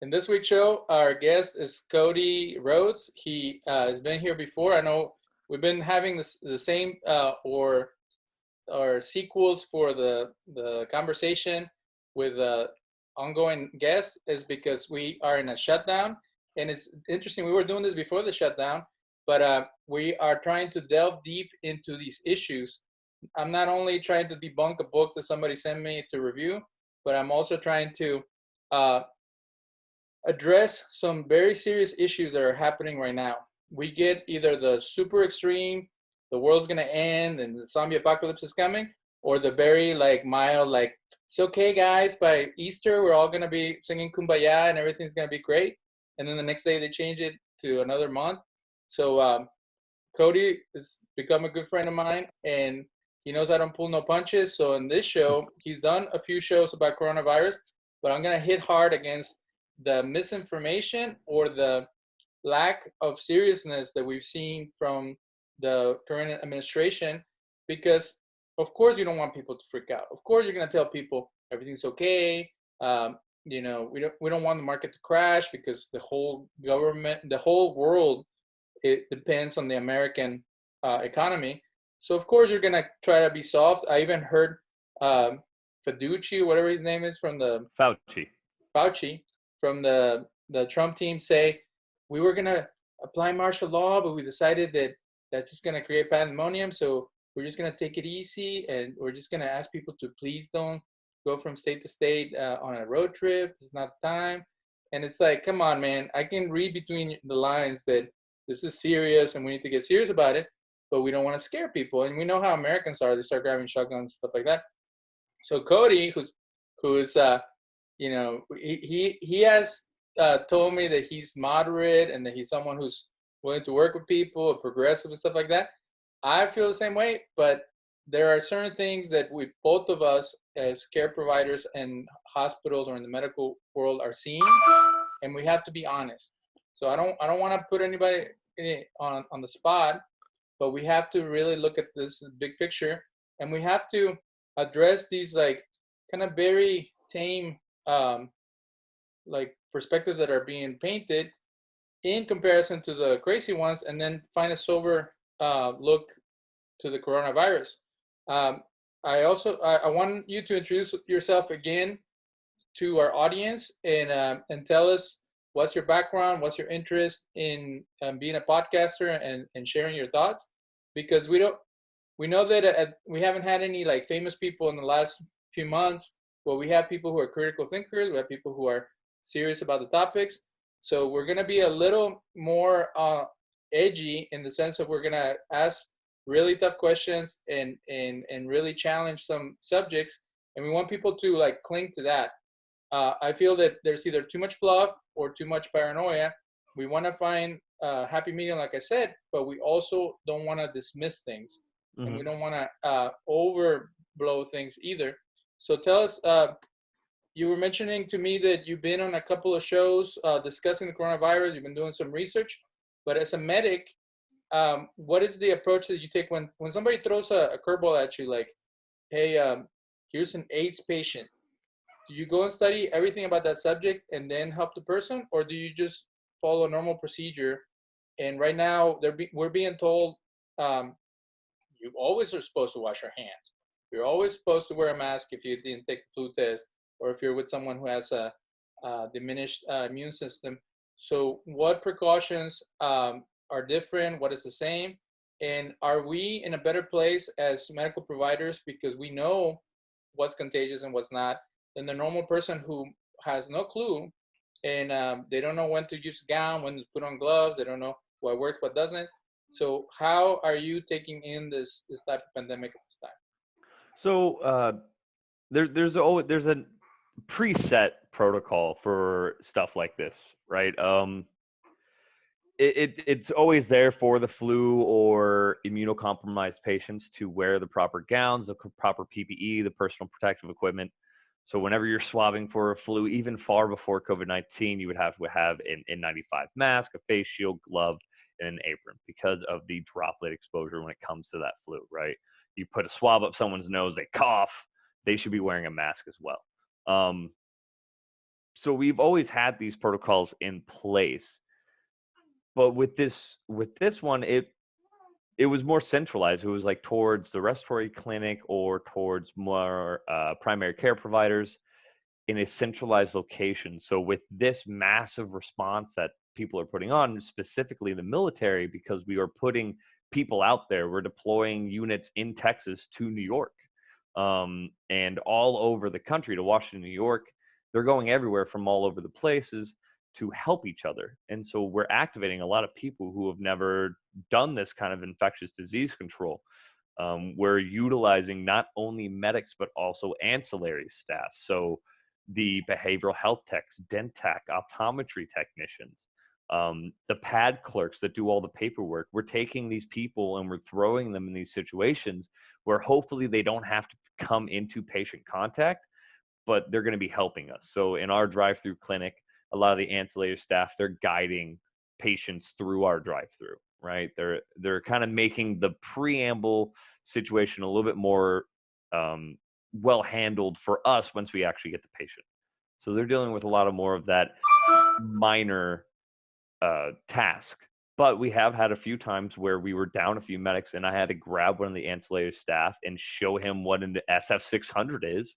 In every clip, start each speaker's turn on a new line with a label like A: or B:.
A: In this week's show, our guest is Cody Rhodes. He has been here before. I know we've been having the same or sequels for the conversation with ongoing guests is because we are in a shutdown. And it's interesting, we were doing this before the shutdown, but we are trying to delve deep into these issues. I'm not only trying to debunk a book that somebody sent me to review, but I'm also trying to uh, address some very serious issues that are happening right now. We get either the super extreme, the world's gonna end and the zombie apocalypse is coming, or the very like mild, like it's okay guys, by Easter we're all gonna be singing Kumbaya and everything's gonna be great. And then the next day they change it to another month. So Cody has become a good friend of mine and he knows I don't pull no punches. So in this show, he's done a few shows about coronavirus, but I'm gonna hit hard against the misinformation or the lack of seriousness that we've seen from the current administration, because of course you don't want people to freak out. Of course you're going to tell people everything's okay. We don't want the market to crash because the whole government, the whole world, it depends on the American economy. So of course you're going to try to be soft. I even heard Fiduci, whatever his name is, from the Fauci from the Trump team say we were gonna apply martial law, but we decided that that's just gonna create pandemonium. So we're just gonna take it easy, and we're just gonna ask people to please don't go from state to state on a road trip. It's not the time. And it's like, come on, man. I can read between the lines that this is serious and we need to get serious about it, but we don't want to scare people. And we know how Americans are. They start grabbing shotguns and stuff like that. So Cody, who's he has told me that he's moderate and that he's someone who's willing to work with people, progressive and stuff like that. I feel the same way, but there are certain things that we, both of us as care providers and hospitals or in the medical world, are seeing, and we have to be honest. So I don't want to put anybody on the spot, but we have to really look at this big picture, and we have to address these like kind of very tame like perspectives that are being painted in comparison to the crazy ones, and then find a sober look to the coronavirus. I want you to introduce yourself again to our audience and tell us what's your background, what's your interest in being a podcaster and sharing your thoughts, because we know that we haven't had any like famous people in the last few months. Well, we have people who are critical thinkers. We have people who are serious about the topics. So we're going to be a little more edgy in the sense of we're going to ask really tough questions and really challenge some subjects. And we want people to like cling to that. I feel that there's either too much fluff or too much paranoia. We want to find a happy medium, like I said, but we also don't want to dismiss things. And we don't want to overblow things either. So tell us, you were mentioning to me that you've been on a couple of shows discussing the coronavirus. You've been doing some research, but as a medic, what is the approach that you take when somebody throws a curveball at you, like, hey, here's an AIDS patient. Do you go and study everything about that subject and then help the person, or do you just follow a normal procedure? And right now, we're being told you always are supposed to wash your hands. You're always supposed to wear a mask if you didn't take the flu test, or if you're with someone who has a diminished immune system. So what precautions are different? What is the same? And are we in a better place as medical providers because we know what's contagious and what's not than the normal person who has no clue, and they don't know when to use a gown, when to put on gloves, they don't know what works, what doesn't. So how are you taking in this type of pandemic at this time?
B: So there's a preset protocol for stuff like this, right? It's always there for the flu or immunocompromised patients to wear the proper gowns, the proper PPE, the personal protective equipment. So whenever you're swabbing for a flu, even far before COVID-19, you would have to have an N95 mask, a face shield, glove, and an apron because of the droplet exposure when it comes to that flu, right? You put a swab up someone's nose, they cough, they should be wearing a mask as well. So we've always had these protocols in place, but with this one, it was more centralized. It was like towards the respiratory clinic or towards more primary care providers in a centralized location. So with this massive response that people are putting on, specifically the military, because we are putting people out there, we're deploying units in Texas to New York, and all over the country to Washington, New York. They're going everywhere from all over the places to help each other. And so we're activating a lot of people who have never done this kind of infectious disease control. We're utilizing not only medics, but also ancillary staff. So the behavioral health techs, dent tech, optometry technicians, the pad clerks that do all the paperwork. We're taking these people and we're throwing them in these situations where hopefully they don't have to come into patient contact, but they're going to be helping us. So in our drive-through clinic, a lot of the ancillary staff, they're guiding patients through our drive-through, right? They're kind of making the preamble situation a little bit more well handled for us once we actually get the patient. So they're dealing with a lot of more of that minor task. But we have had a few times where we were down a few medics and I had to grab one of the ancillary staff and show him what an SF600 is,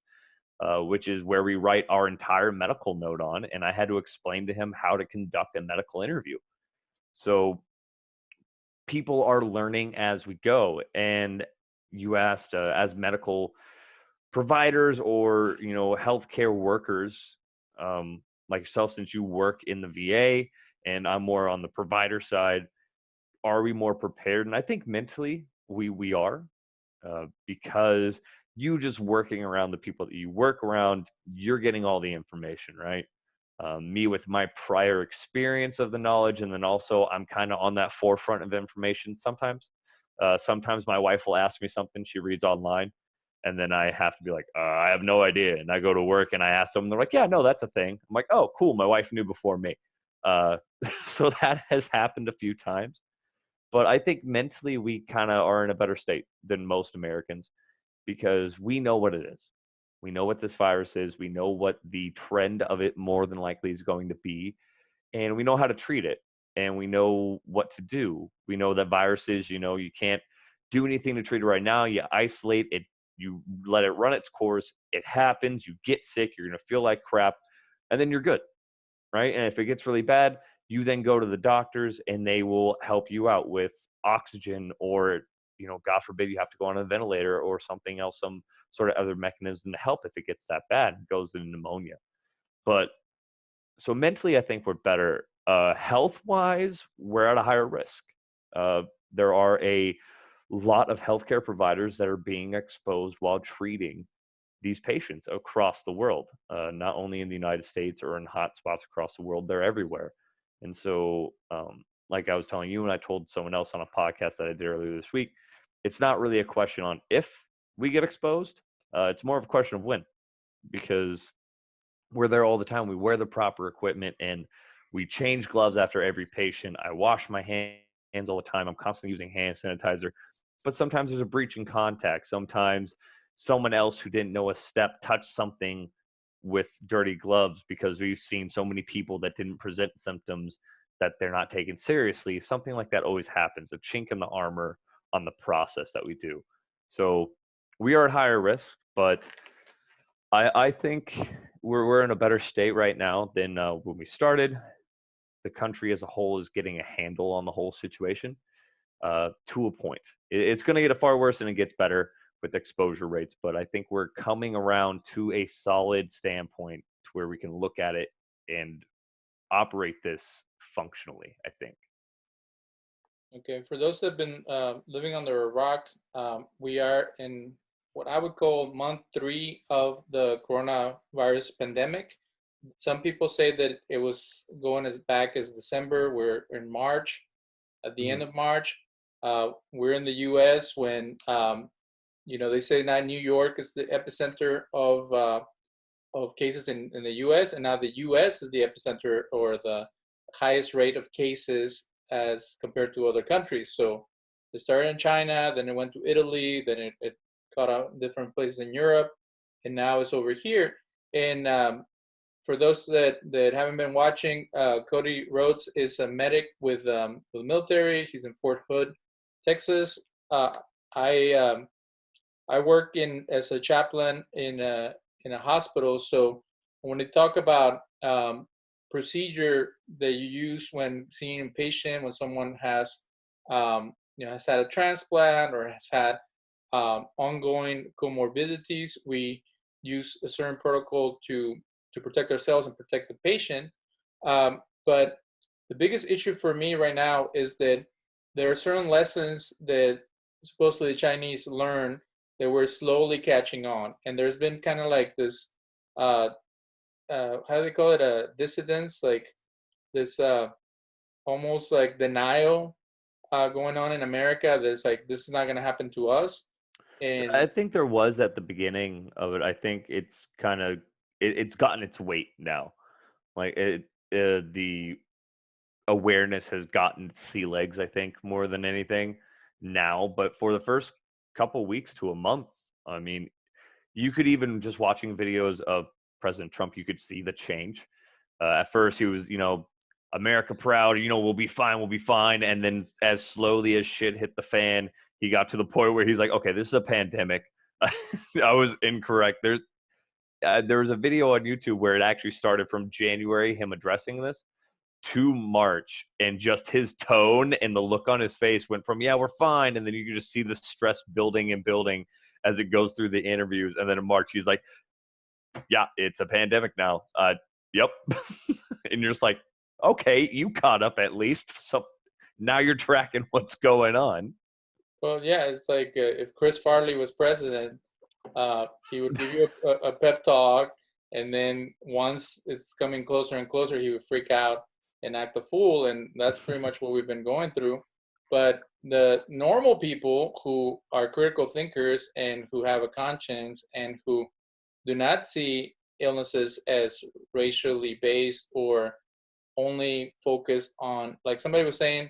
B: which is where we write our entire medical note on. And I had to explain to him how to conduct a medical interview. So people are learning as we go. And you asked, as medical providers or, healthcare workers, like yourself, since you work in the VA and I'm more on the provider side, are we more prepared? And I think mentally we are, because you just working around the people that you work around, you're getting all the information, right? Me with my prior experience of the knowledge, and then also I'm kind of on that forefront of information sometimes. Sometimes my wife will ask me something she reads online, and then I have to be like, I have no idea. And I go to work and I ask them, they're like, yeah, no, that's a thing. I'm like, oh, cool. My wife knew before me. So that has happened a few times. But I think mentally we kind of are in a better state than most Americans because we know what it is. We know what this virus is. We know what the trend of it more than likely is going to be. And we know how to treat it. And we know what to do. We know that viruses, you can't do anything to treat it right now. You isolate it, you let it run its course. It happens. You get sick. You're going to feel like crap. And then you're good. Right. And if it gets really bad, you then go to the doctors and they will help you out with oxygen or, God forbid you have to go on a ventilator or something else, some sort of other mechanism to help if it gets that bad and goes into pneumonia. But so mentally, I think we're better. Health wise, we're at a higher risk. There are a lot of healthcare providers that are being exposed while treating these patients across the world, not only in the United States or in hot spots across the world, they're everywhere. And so, like I was telling you, and I told someone else on a podcast that I did earlier this week, it's not really a question on if we get exposed. It's more of a question of when, because we're there all the time. We wear the proper equipment and we change gloves after every patient. I wash my hands all the time. I'm constantly using hand sanitizer. But sometimes there's a breach in contact. Sometimes someone else who didn't know a step touched something with dirty gloves because we've seen so many people that didn't present symptoms that they're not taken seriously. Something like that always happens, a chink in the armor on the process that we do. So we are at higher risk, but I think we're in a better state right now than when we started. The country as a whole is getting a handle on the whole situation, to a point. It's going to get far worse and it gets better with exposure rates, but I think we're coming around to a solid standpoint to where we can look at it and operate this functionally, I think.
A: Okay, for those that have been living under a rock, we are in what I would call month 3 of the coronavirus pandemic. Some people say that it was going as back as December. We're in March, at the end of March. We're in the U.S. when, they say now New York is the epicenter of cases in the U.S. And now the U.S. is the epicenter or the highest rate of cases as compared to other countries. So it started in China, then it went to Italy, then it caught out in different places in Europe, and now it's over here. And for those that haven't been watching, Cody Rhodes is a medic with the military. He's in Fort Hood, Texas. I I work as a chaplain in a hospital. So when they talk about procedure that you use when seeing a patient, when someone has has had a transplant or has had ongoing comorbidities, we use a certain protocol to protect ourselves and protect the patient. But the biggest issue for me right now is that there are certain lessons that supposedly the Chinese learn that we're slowly catching on, and there's been kind of like this how do they call it, a dissidence, like this almost like denial going on in America. That's like, this is not going to happen to us. And
B: I think there was at the beginning of it. I think it's kind of it's gotten its weight now. Like the awareness has gotten sea legs, I think, more than anything now. But for the first couple weeks to a month, I mean, you could even just watching videos of President Trump, you could see the change. At first, he was, America proud, we'll be fine. And then as slowly as shit hit the fan, he got to the point where he's like, okay, this is a pandemic. I was incorrect. There was a video on YouTube where it actually started from January, him addressing this, to March, and just his tone and the look on his face went from, yeah, we're fine. And then you can just see the stress building and building as it goes through the interviews. And then in March, he's like, yeah, it's a pandemic now. Yep. And you're just like, okay, you caught up at least. So now you're tracking what's going on.
A: well, yeah, it's like if Chris Farley was president, he would give you a pep talk, and then once it's coming closer and closer, he would freak out and act a fool, and that's pretty much what we've been going through. But the normal people who are critical thinkers and who have a conscience and who do not see illnesses as racially based or only focused on, like somebody was saying,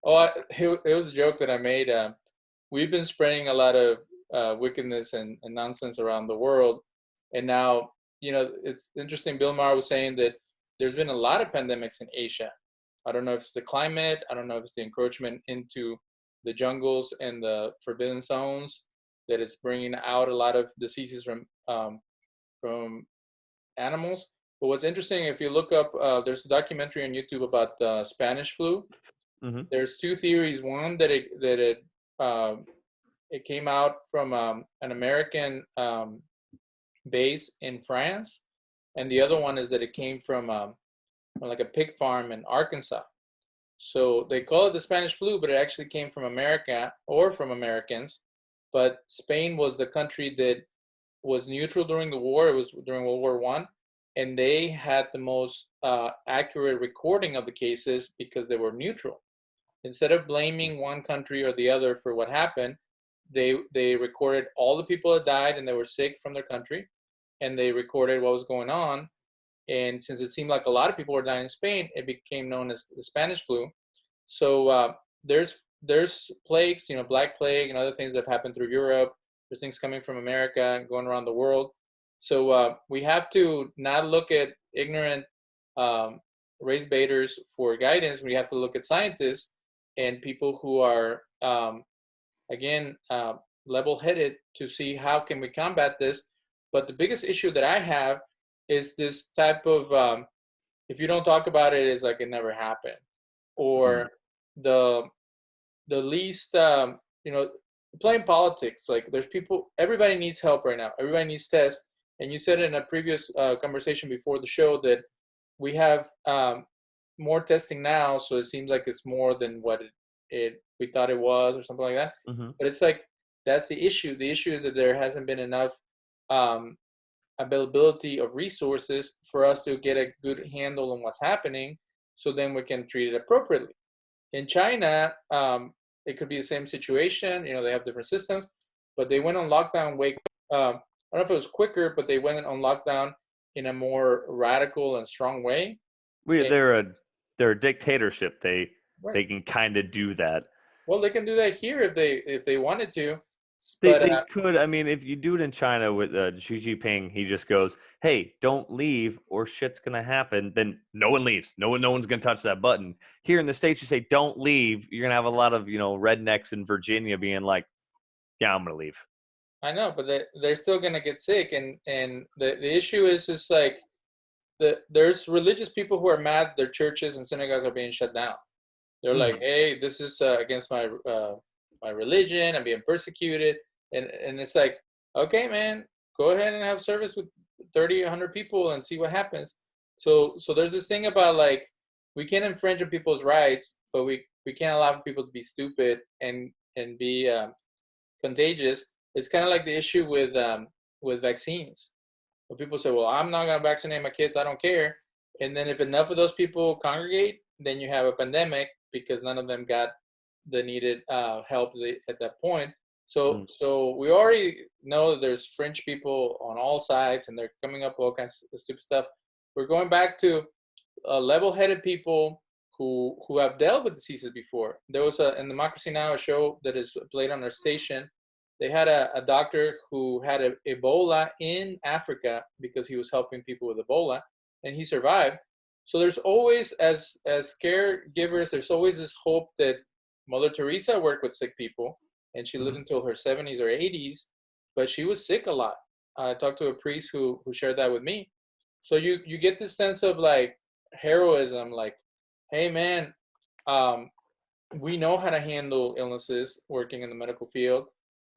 A: it was a joke that I made. We've been spreading a lot of wickedness and nonsense around the world. And now, it's interesting. Bill Maher was saying that there's been a lot of pandemics in Asia. I don't know if it's the climate. I don't know if it's the encroachment into the jungles and the forbidden zones that it's bringing out a lot of diseases from animals. But what's interesting, if you look up, there's a documentary on YouTube about the Spanish flu.
B: Mm-hmm.
A: There's two theories. One that it came out from an American base in France, and the other one is that it came from like a pig farm in Arkansas. So they call it the Spanish flu, but it actually came from America or from Americans. But Spain was the country that was neutral during the war. It was during World War I, and they had the most accurate recording of the cases because they were neutral. Instead of blaming one country or the other for what happened, they recorded all the people that died and they were sick from their country, and they recorded what was going on. And since it seemed like a lot of people were dying in Spain, it became known as the Spanish flu. So there's plagues, Black Plague and other things that have happened through Europe. There's things coming from America and going around the world. So we have to not look at ignorant race baiters for guidance. We have to look at scientists and people who are, level-headed to see how can we combat this. But the biggest issue that I have is this type of, if you don't talk about it, it's like it never happened. Or the least, playing politics. Like there's people, everybody needs help right now. Everybody needs tests. And you said in a previous conversation before the show that we have more testing now, so it seems like it's more than what we thought it was or something like that.
B: Mm-hmm.
A: But it's like, that's the issue. The issue is that there hasn't been enough availability of resources for us to get a good handle on what's happening, so then we can treat it appropriately. In China, it could be the same situation. They have different systems, but they went on lockdown I don't know if it was quicker, but they went on lockdown in a more radical and strong way.
B: They're a dictatorship.
A: Right.
B: They can kind of do that.
A: Well, they can do that here if they wanted to. But
B: They could. I mean, if you do it in China with Xi Jinping, he just goes, "Hey, don't leave, or shit's gonna happen." Then no one leaves. No one's gonna touch that button. Here in the States, you say, "Don't leave." You're gonna have a lot of rednecks in Virginia being like, "Yeah, I'm gonna leave."
A: I know, but they're still gonna get sick, and the issue is just like there's religious people who are mad their churches and synagogues are being shut down. They're like, hey, this is against my religion. I'm being persecuted, and it's like, okay, man, go ahead and have service with 30, 100 people and see what happens. So there's this thing about like we can't infringe on people's rights, but we can't allow people to be stupid and be contagious. It's kind of like the issue with vaccines. When people say, well, I'm not going to vaccinate my kids, I don't care. And then if enough of those people congregate, then you have a pandemic because none of them got the needed help at that point. So we already know that there's fringe people on all sides, and they're coming up with all kinds of stupid stuff. We're going back to level-headed people who have dealt with diseases before. There was in Democracy Now! A show that is played on our station. They had a doctor who had Ebola in Africa because he was helping people with Ebola, and he survived. So there's always, as caregivers, there's always this hope that Mother Teresa worked with sick people, and she lived until her 70s or 80s, but she was sick a lot. I talked to a priest who shared that with me. So you get this sense of like heroism, like, hey man, we know how to handle illnesses working in the medical field.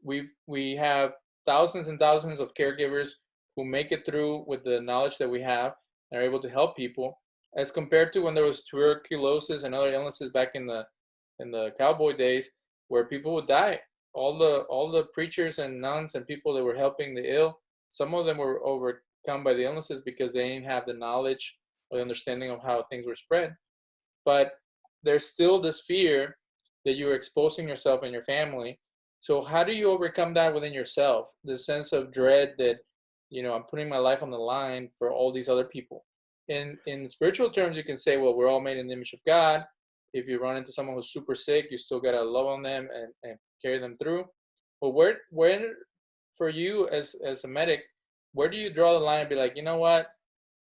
A: We have thousands and thousands of caregivers who make it through with the knowledge that we have and are able to help people, as compared to when there was tuberculosis and other illnesses back in the cowboy days, where people would die. All the preachers and nuns and people that were helping the ill, some of them were overcome by the illnesses because they didn't have the knowledge or the understanding of how things were spread. But there's still this fear that you're exposing yourself and your family. So how do you overcome that within yourself? The sense of dread that, I'm putting my life on the line for all these other people. In spiritual terms, you can say, well, we're all made in the image of God. If you run into someone who's super sick, you still got to love on them and carry them through. But where for you as a medic, where do you draw the line and be like, you know what?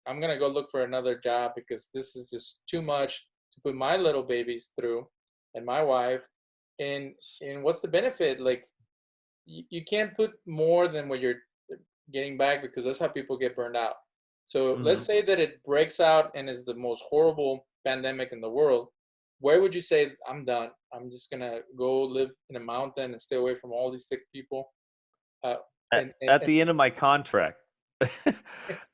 A: I'm going to go look for another job because this is just too much to put my little babies through and my wife. And what's the benefit? Like, you can't put more than what you're getting back, because that's how people get burned out. So let's say that it breaks out and is the most horrible pandemic in the world. Where would you say, I'm done? I'm just going to go live in a mountain and stay away from all these sick people?
B: At the end of my contract,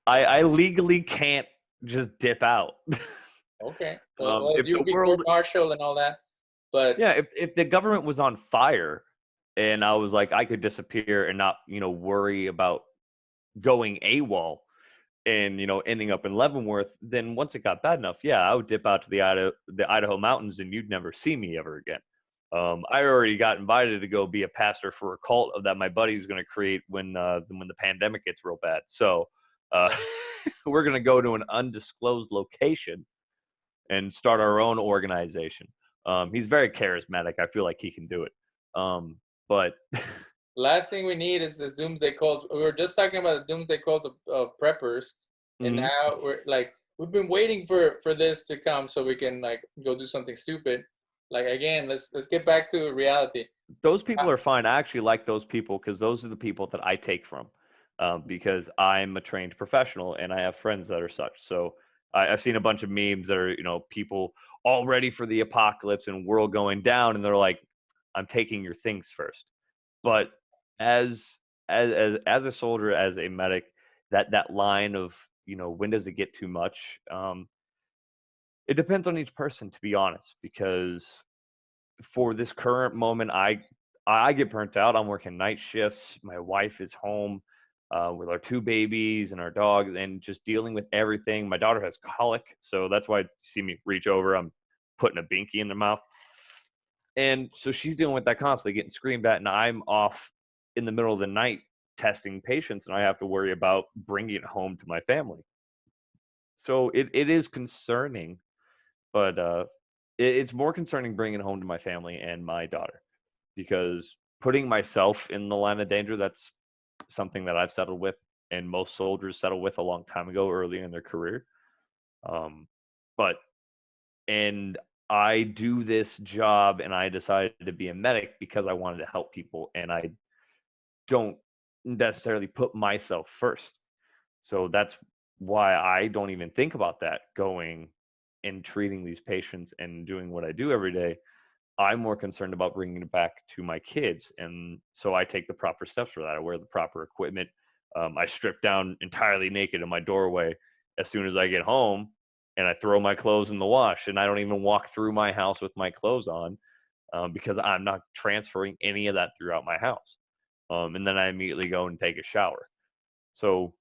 B: I legally can't just dip out.
A: Okay. Well,
B: If
A: you
B: the
A: would be
B: world,
A: court-martialed and all that. But
B: yeah, if the government was on fire and I was like, I could disappear and not, worry about going AWOL and, ending up in Leavenworth, then once it got bad enough, yeah, I would dip out to the Idaho mountains and you'd never see me ever again. I already got invited to go be a pastor for a cult that my buddy's going to create when the pandemic gets real bad. So we're going to go to an undisclosed location and start our own organization. He's very charismatic. I feel like he can do it. But
A: last thing we need is this doomsday cult. We were just talking about the doomsday cult of preppers, and now we're like, we've been waiting for this to come so we can like go do something stupid. Like, again, let's get back to reality.
B: Those people are fine. I actually like those people because those are the people that I take from, because I'm a trained professional and I have friends that are such. So I've seen a bunch of memes that are, people all ready for the apocalypse and world going down, and they're like, I'm taking your things first. But as a soldier, as a medic, that line of, when does it get too much? It depends on each person, to be honest, because for this current moment, I get burnt out. I'm working night shifts. My wife is home with our two babies and our dog, and just dealing with everything. My daughter has colic, so that's why you see me reach over. I'm putting a binky in their mouth. And so she's dealing with that constantly, getting screamed at, and I'm off in the middle of the night testing patients, and I have to worry about bringing it home to my family. So it is concerning, but it's more concerning bringing it home to my family and my daughter, because putting myself in the line of danger, that's something that I've settled with, and most soldiers settle with a long time ago, early in their career. Um, but and I do this job, and I decided to be a medic because I wanted to help people, and I don't necessarily put myself first. So that's why I don't even think about that, going and treating these patients and doing what I do every day. I'm more concerned about bringing it back to my kids. And so I take the proper steps for that. I wear the proper equipment. I strip down entirely naked in my doorway as soon as I get home, and I throw my clothes in the wash. And I don't even walk through my house with my clothes on, because I'm not transferring any of that throughout my house. And then I immediately go and take a shower. So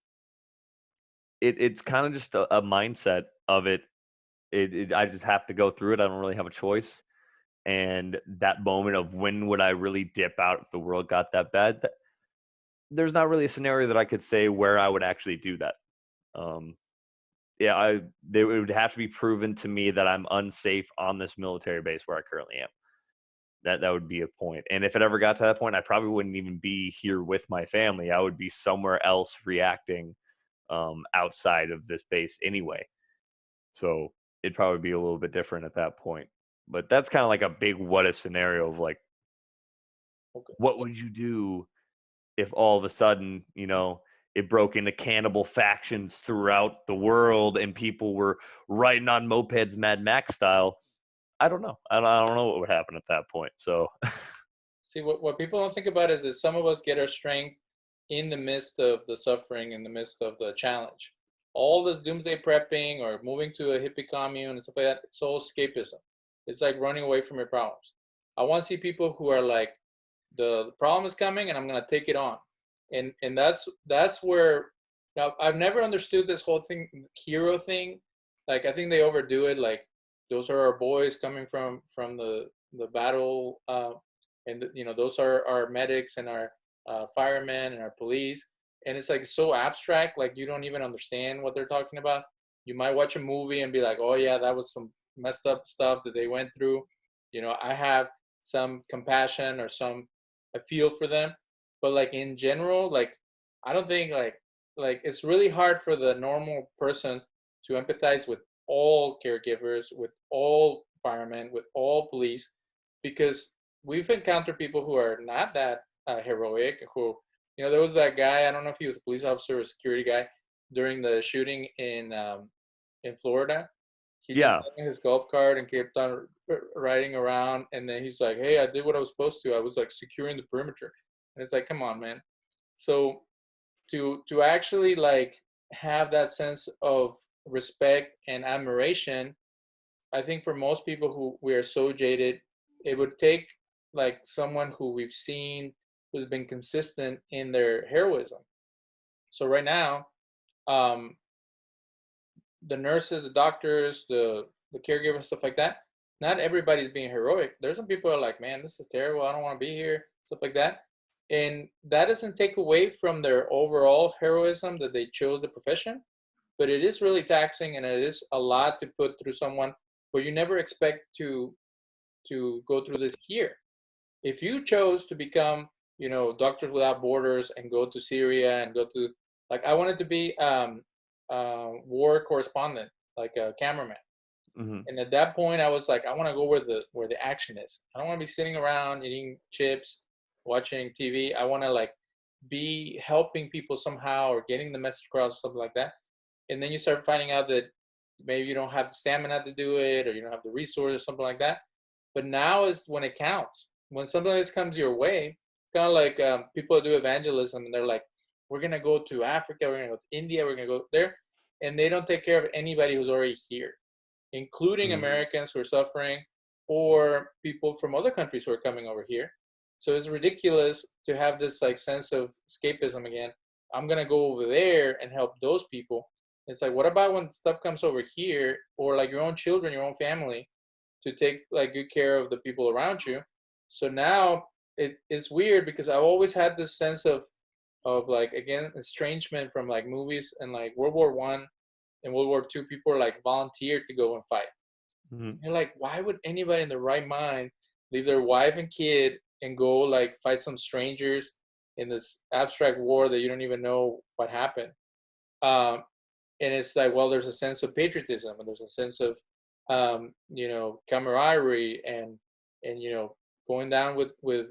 B: it's kind of just a mindset of it. I just have to go through it. I don't really have a choice. And that moment of when would I really dip out if the world got that bad, there's not really a scenario that I could say where I would actually do that. Yeah, it would have to be proven to me that I'm unsafe on this military base where I currently am. That would be a point. And if it ever got to that point, I probably wouldn't even be here with my family. I would be somewhere else reacting, outside of this base anyway. So it'd probably be a little bit different at that point. But that's kind of like a big what if scenario of like,
A: Okay.
B: what would you do if all of a sudden, it broke into cannibal factions throughout the world and people were riding on mopeds Mad Max style? I don't know. I don't know what would happen at that point. So
A: See, what people don't think about is that some of us get our strength in the midst of the suffering, in the midst of the challenge. All this doomsday prepping or moving to a hippie commune and stuff like that, it's all escapism. It's like running away from your problems. I want to see people who are like, the problem is coming and I'm gonna take it on. And that's where, now I've never understood this whole thing, hero thing. Like I think they overdo it. Like those are our boys coming from the battle, and those are our medics and our firemen and our police. And it's like so abstract, like you don't even understand what they're talking about. You might watch a movie and be like, oh yeah, that was some messed up stuff that they went through. I have some compassion or some, I feel for them. But like in general, like I don't think like it's really hard for the normal person to empathize with all caregivers, with all firemen, with all police, because we've encountered people who are not that heroic. Who, there was that guy. I don't know if he was a police officer or a security guy during the shooting in Florida. He just
B: yeah,
A: got in his golf cart and kept on riding around, and then he's like, "Hey, I did what I was supposed to. I was like securing the perimeter." And it's like, come on, man. So to actually like have that sense of respect and admiration, I think for most people who we are so jaded, it would take like someone who we've seen who's been consistent in their heroism. So right now, um, the nurses, the doctors, the caregivers, stuff like that, not everybody's being heroic. There's some people who are like, man, this is terrible. I don't want to be here, stuff like that. And that doesn't take away from their overall heroism that they chose the profession, but it is really taxing and it is a lot to put through someone where you never expect to go through this here. If you chose to become, Doctors Without Borders and go to Syria and go to, like, I wanted to be war correspondent, like a cameraman.
B: hmm
A: And at that point, I was like, I want to go where the action is. I don't want to be sitting around eating chips, watching TV. I want to like be helping people somehow or getting the message across, something like that. And then you start finding out that maybe you don't have the stamina to do it, or you don't have the resources, or something like that. But now is when it counts. When something like this comes your way, it's kind of like people do evangelism, and they're like, "We're gonna go to Africa, we're gonna go to India, we're gonna go there," and they don't take care of anybody who's already here, including
B: hmm
A: Americans who are suffering or people from other countries who are coming over here. So it's ridiculous to have this like sense of escapism again. I'm gonna go over there and help those people. It's like, what about when stuff comes over here, or like your own children, your own family, to take like good care of the people around you? So now it's weird because I've always had this sense of like, again, estrangement from like movies and like World War I and World War II. People are like volunteered to go and fight.
B: hmm
A: You're like, why would anybody in their right mind leave their wife and kid and go like fight some strangers in this abstract war that you don't even know what happened. And it's like, well, there's a sense of patriotism, and there's a sense of camaraderie, and going down with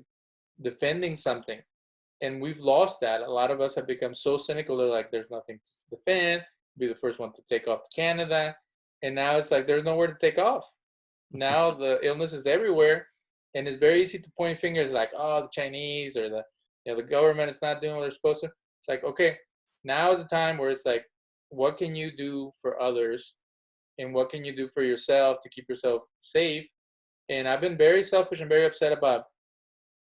A: defending something. And we've lost that. A lot of us have become so cynical. They're like, there's nothing to defend. Be the first one to take off to Canada, and now it's like there's nowhere to take off. Now the illness is everywhere, and it's very easy to point fingers like, oh, the Chinese or the government is not doing what they're supposed to. It's like, okay, now is the time where it's like, what can you do for others, and what can you do for yourself to keep yourself safe? And I've been very selfish and very upset about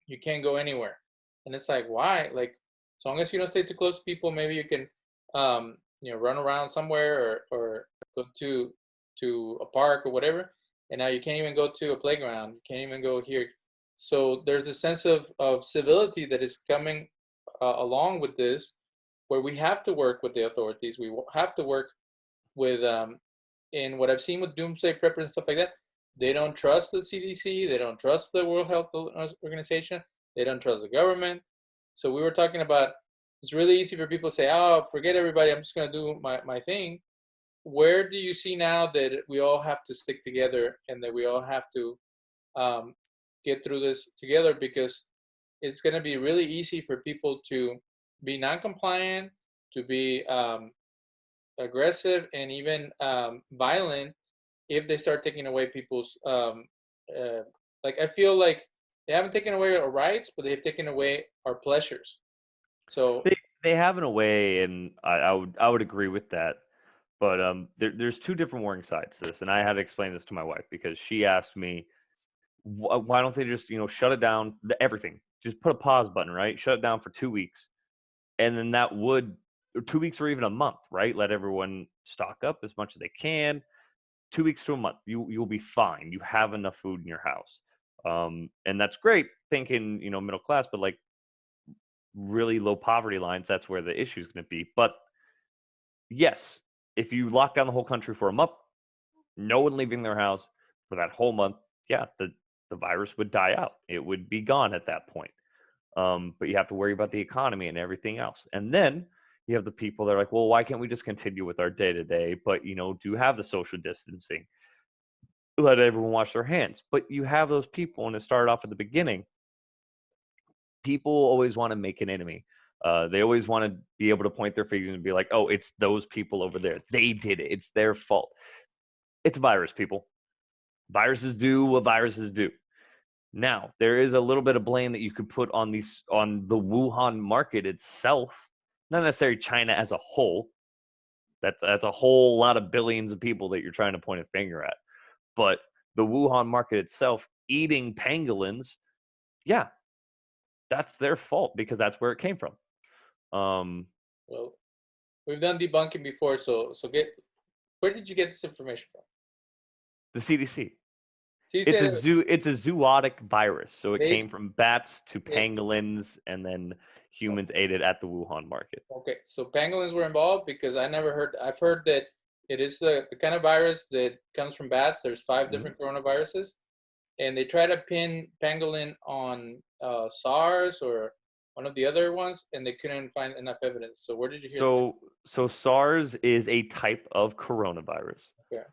A: you can't go anywhere. And it's like, why? Like, as long as you don't stay too close to people, maybe you can, run around somewhere or go to a park or whatever. And now you can't even go to a playground. You can't even go here. So there's a sense of civility that is coming along with this, where we have to work with the authorities. We have to work with, in what I've seen with doomsday preppers and stuff like that, they don't trust the CDC. They don't trust the World Health Organization. They don't trust the government. So we were talking about, it's really easy for people to say, oh, forget everybody, I'm just going to do my thing. Where do you see now that we all have to stick together, and that we all have to get through this together? Because it's going to be really easy for people to be non-compliant, to be aggressive, and even violent if they start taking away people's like, I feel like they haven't taken away our rights, but they've taken away our pleasures. So
B: they have in a way, and I would agree with that. But there's two different warring sides to this, and I had to explain this to my wife because she asked me, why don't they just shut it down, everything, just put a pause button, right? Shut it down for 2 weeks, and then that would, or 2 weeks or even a month, right? Let everyone stock up as much as they can. 2 weeks to a month, you'll be fine. You have enough food in your house, and that's great. Thinking middle class, but like really low poverty lines, that's where the issue is going to be. But yes, if you lock down the whole country for a month, no one leaving their house for that whole month, yeah, the virus would die out. It would be gone at that point. But you have to worry about the economy and everything else. And then you have the people that are like, well, why can't we just continue with our day-to-day, but do have the social distancing, let everyone wash their hands? But you have those people, and it started off at the beginning. People always want to make an enemy. They always want to be able to point their fingers and be like, oh, it's those people over there. They did it. It's their fault. It's a virus, people. Viruses do what viruses do. Now, there is a little bit of blame that you could put on the Wuhan market itself, not necessarily China as a whole. That's a whole lot of billions of people that you're trying to point a finger at. But the Wuhan market itself eating pangolins, yeah, that's their fault because that's where it came from.
A: Well, we've done debunking before, so where did you get this information from?
B: The CDC.
A: CDC
B: It's a zoonotic virus, so it came from bats to pangolins, and then humans ate it at the Wuhan market.
A: Okay, so pangolins were involved, because I've heard that it is the kind of virus that comes from bats. There's 5 different coronaviruses, and they try to pin pangolin on SARS or one of the other ones, and they couldn't find enough evidence. So where did you hear that?
B: So SARS is a type of coronavirus.
A: Okay.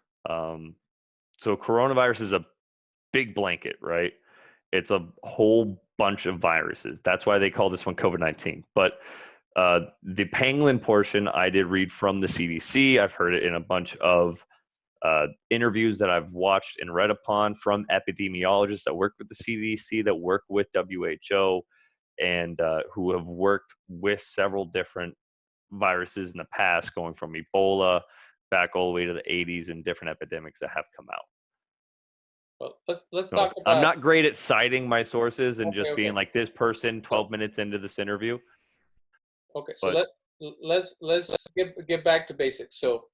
B: So coronavirus is a big blanket, right? It's a whole bunch of viruses. That's why they call this one COVID-19. But the pangolin portion, I did read from the CDC. I've heard it in a bunch of interviews that I've watched and read upon from epidemiologists that work with the CDC, that work with WHO, and who have worked with several different viruses in the past, going from Ebola back all the way to the 80s, and different epidemics that have come out.
A: Well, let's talk about.
B: I'm not great at citing my sources and just being like, this person 12 minutes into this interview.
A: Okay, so let's get back to basics. So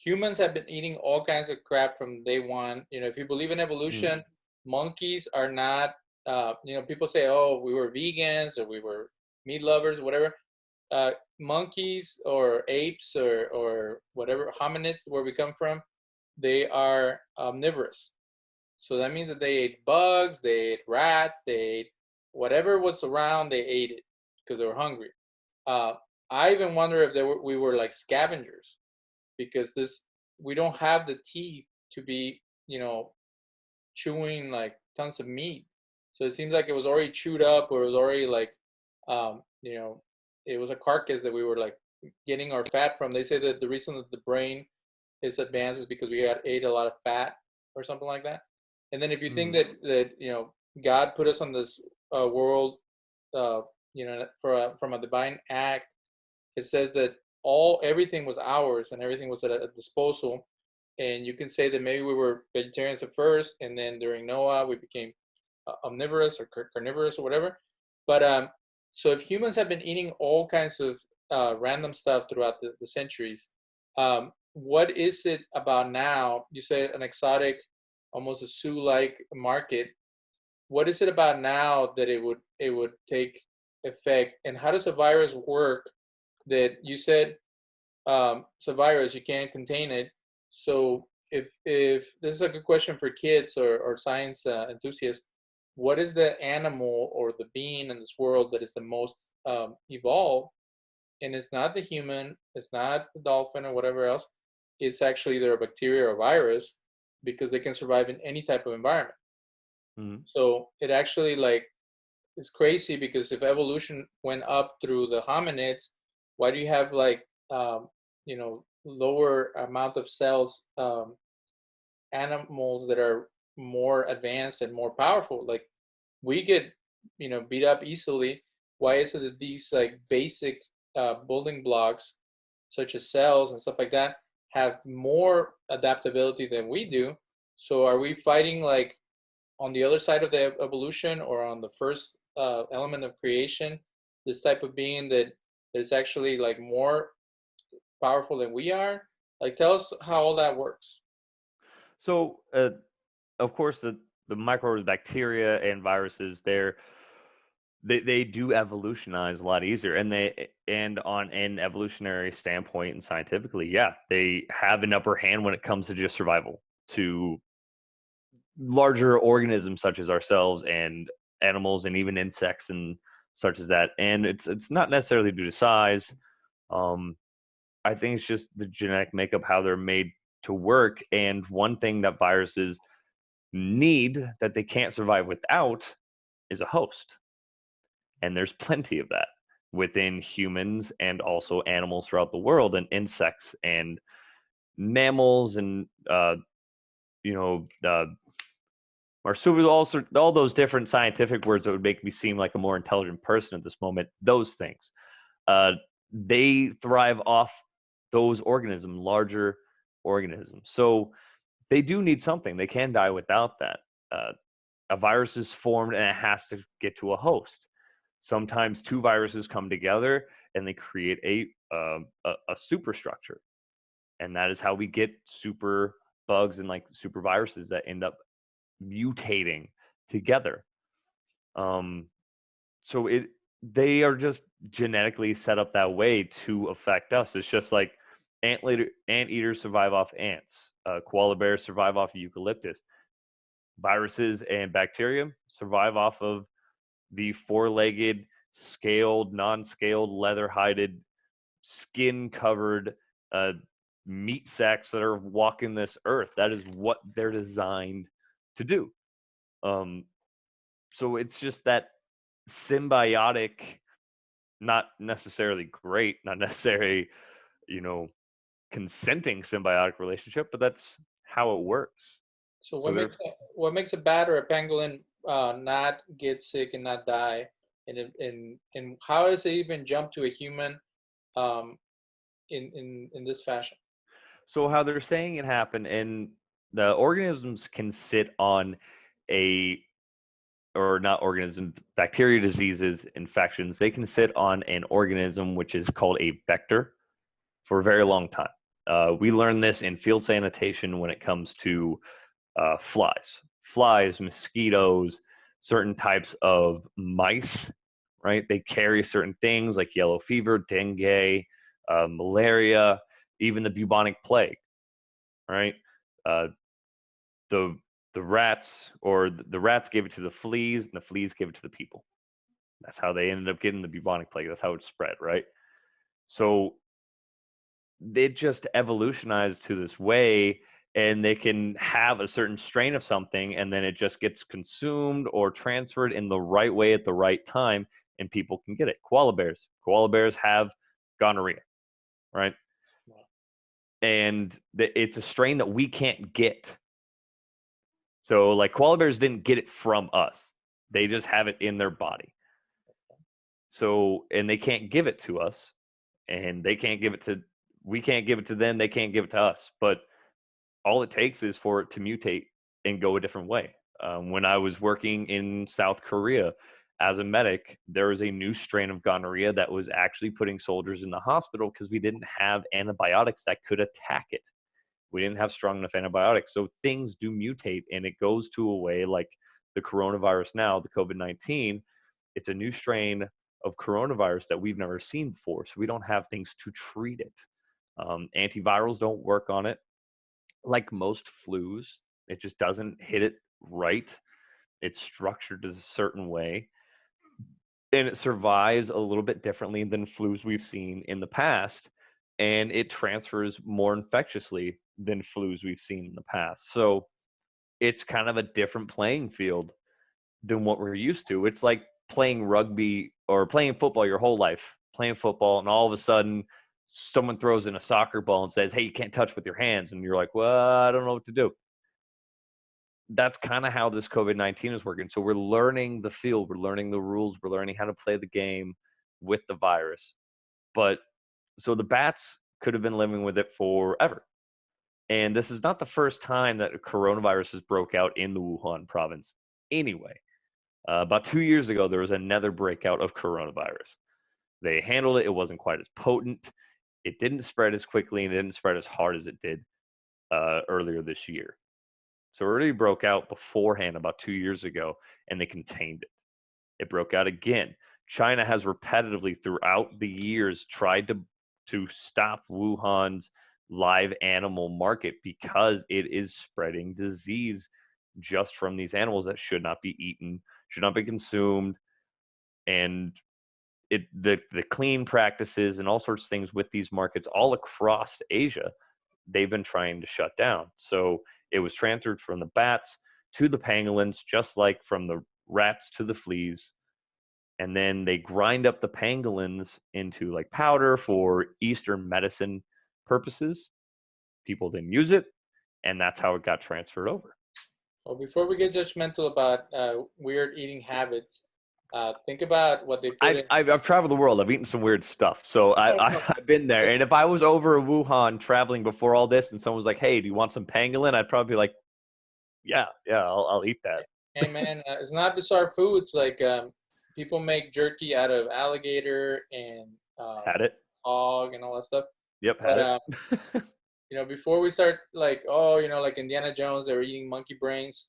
A: humans have been eating all kinds of crap from day one. If you believe in evolution, monkeys are not. People say, oh, we were vegans or we were meat lovers, whatever. Monkeys or apes or whatever, hominids, where we come from, they are omnivorous. So that means that they ate bugs, they ate rats, they ate whatever was around, they ate it because they were hungry. Uh, I even wonder if we were like scavengers, because we don't have the teeth to be, chewing like tons of meat. So it seems like it was already chewed up, or it was already like, um, you know, it was a carcass that we were like getting our fat from. They say that the reason that the brain is advanced is because we had ate a lot of fat or something like that. And then if you think that God put us on this world, from a divine act, it says that everything was ours and everything was at a disposal. And you can say that maybe we were vegetarians at first, and then during Noah we became omnivorous or carnivorous or whatever. But so if humans have been eating all kinds of random stuff throughout the centuries, what is it about now? You say an exotic, almost a zoo-like market. What is it about now that it would take effect? And how does a virus work? That you said, it's a virus, you can't contain it. So if this is a good question for kids or science enthusiasts, what is the animal or the being in this world that is the most evolved? And it's not the human, it's not the dolphin or whatever else. It's actually either a bacteria or a virus, because they can survive in any type of environment.
B: Mm-hmm.
A: So it actually it's crazy, because if evolution went up through the hominids, why do you have lower amount of cells animals that are more advanced and more powerful? Like, we get beat up easily. Why is it that these like basic building blocks, such as cells and stuff like that, have more adaptability than we do? So are we fighting like on the other side of the evolution, or on the first element of creation, this type of being that is actually like more powerful than we are? Like, tell us how all that works.
B: So, of course, the microbes, bacteria, and viruses, they do evolutionize a lot easier, and on an evolutionary standpoint and scientifically, yeah, they have an upper hand when it comes to just survival to larger organisms such as ourselves and animals and even insects and such as that. And it's not necessarily due to size. Um, I think it's just the genetic makeup, how they're made to work. And one thing that viruses need that they can't survive without is a host. And there's plenty of that within humans and also animals throughout the world, and insects and mammals and you know marsupials, all those different scientific words that would make me seem like a more intelligent person at this moment. Those things, they thrive off those organisms, larger organisms. So they do need something. They can die without that. A virus is formed and it has to get to a host. Sometimes two viruses come together and they create a superstructure, and that is how we get super bugs and like super viruses that end up mutating together. Um, so they are just genetically set up that way to affect us. It's just like anteaters survive off ants, koala bears survive off of eucalyptus. Viruses and bacteria survive off of the four-legged, scaled, non-scaled, leather-hided, skin-covered meat sacks that are walking this earth. That is what they're designed to do. So it's just that symbiotic, not necessarily great, not necessarily, you know, consenting symbiotic relationship, but that's how it works.
A: So
B: So they're
A: what makes a bat or a pangolin not get sick and not die, and how does it even jump to a human um, in this fashion?
B: so how they're saying it happened, and the organisms can sit on a or not organism, bacteria, diseases, infections. They can sit on an organism which is called a vector for a very long time. We learn this in field sanitation when it comes to flies, mosquitoes, certain types of mice, right? They carry certain things like yellow fever, dengue, malaria, even the bubonic plague, right? Uh, the the rats, or the rats give it to the fleas, and the fleas give it to the people. That's how they ended up getting the bubonic plague. That's how it spread, right? So it just evolutionized to this way, and they can have a certain strain of something, and then it just gets consumed or transferred in the right way at the right time, and people can get it. Koala bears have gonorrhea, right? And it's a strain that we can't get. So like koala bears didn't get it from us. They just have it in their body. So, and they can't give it to us, and we can't give it to them. They can't give it to us. But all it takes is for it to mutate and go a different way. When I was working in South Korea as a medic, there was a new strain of gonorrhea that was actually putting soldiers in the hospital because we didn't have antibiotics that could attack it. We didn't have strong enough antibiotics. So things do mutate, and it goes to a way like the coronavirus now, the COVID-19. It's a new strain of coronavirus that we've never seen before. So we don't have things to treat it. Antivirals don't work on it. Like most flus, it just doesn't hit it right. It's structured a certain way, and it survives a little bit differently than flus we've seen in the past, and it transfers more infectiously than flus we've seen in the past. So it's kind of a different playing field than what we're used to. It's like playing rugby or playing football your whole life, playing football, and all of a sudden someone throws in a soccer ball and says, hey, you can't touch with your hands. And you're like, well, I don't know what to do. That's kind of how this COVID-19 is working. So we're learning the field, we're learning the rules, we're learning how to play the game with the virus. But so the bats could have been living with it forever. And this is not the first time that a coronavirus has broke out in the Wuhan province anyway. About 2 years ago, there was another breakout of coronavirus. They handled it. It wasn't quite as potent. It didn't spread as quickly, and it didn't spread as hard as it did earlier this year. So it already broke out beforehand about 2 years ago, and they contained it. It broke out again. China has repetitively throughout the years tried to stop Wuhan's live animal market because it is spreading disease just from these animals that should not be eaten, should not be consumed, and the clean practices and all sorts of things with these markets all across Asia, they've been trying to shut down. So it was transferred from the bats to the pangolins, just like from the rats to the fleas. And then they grind up the pangolins into like powder for Eastern medicine purposes. People didn't use it, and that's how it got transferred over.
A: Well, before we get judgmental about weird eating habits, think about what they put in.
B: I've traveled the world. I've eaten some weird stuff. So I've been there. And if I was over in Wuhan traveling before all this and someone was like, hey, do you want some pangolin? I'd probably be like, yeah, I'll eat that.
A: Hey, man, it's not bizarre foods. Like people make jerky out of alligator and
B: Had it.
A: hog and all that stuff.
B: Yep, had it.
A: You know, before we start like, oh, you know, like Indiana Jones, they were eating monkey brains.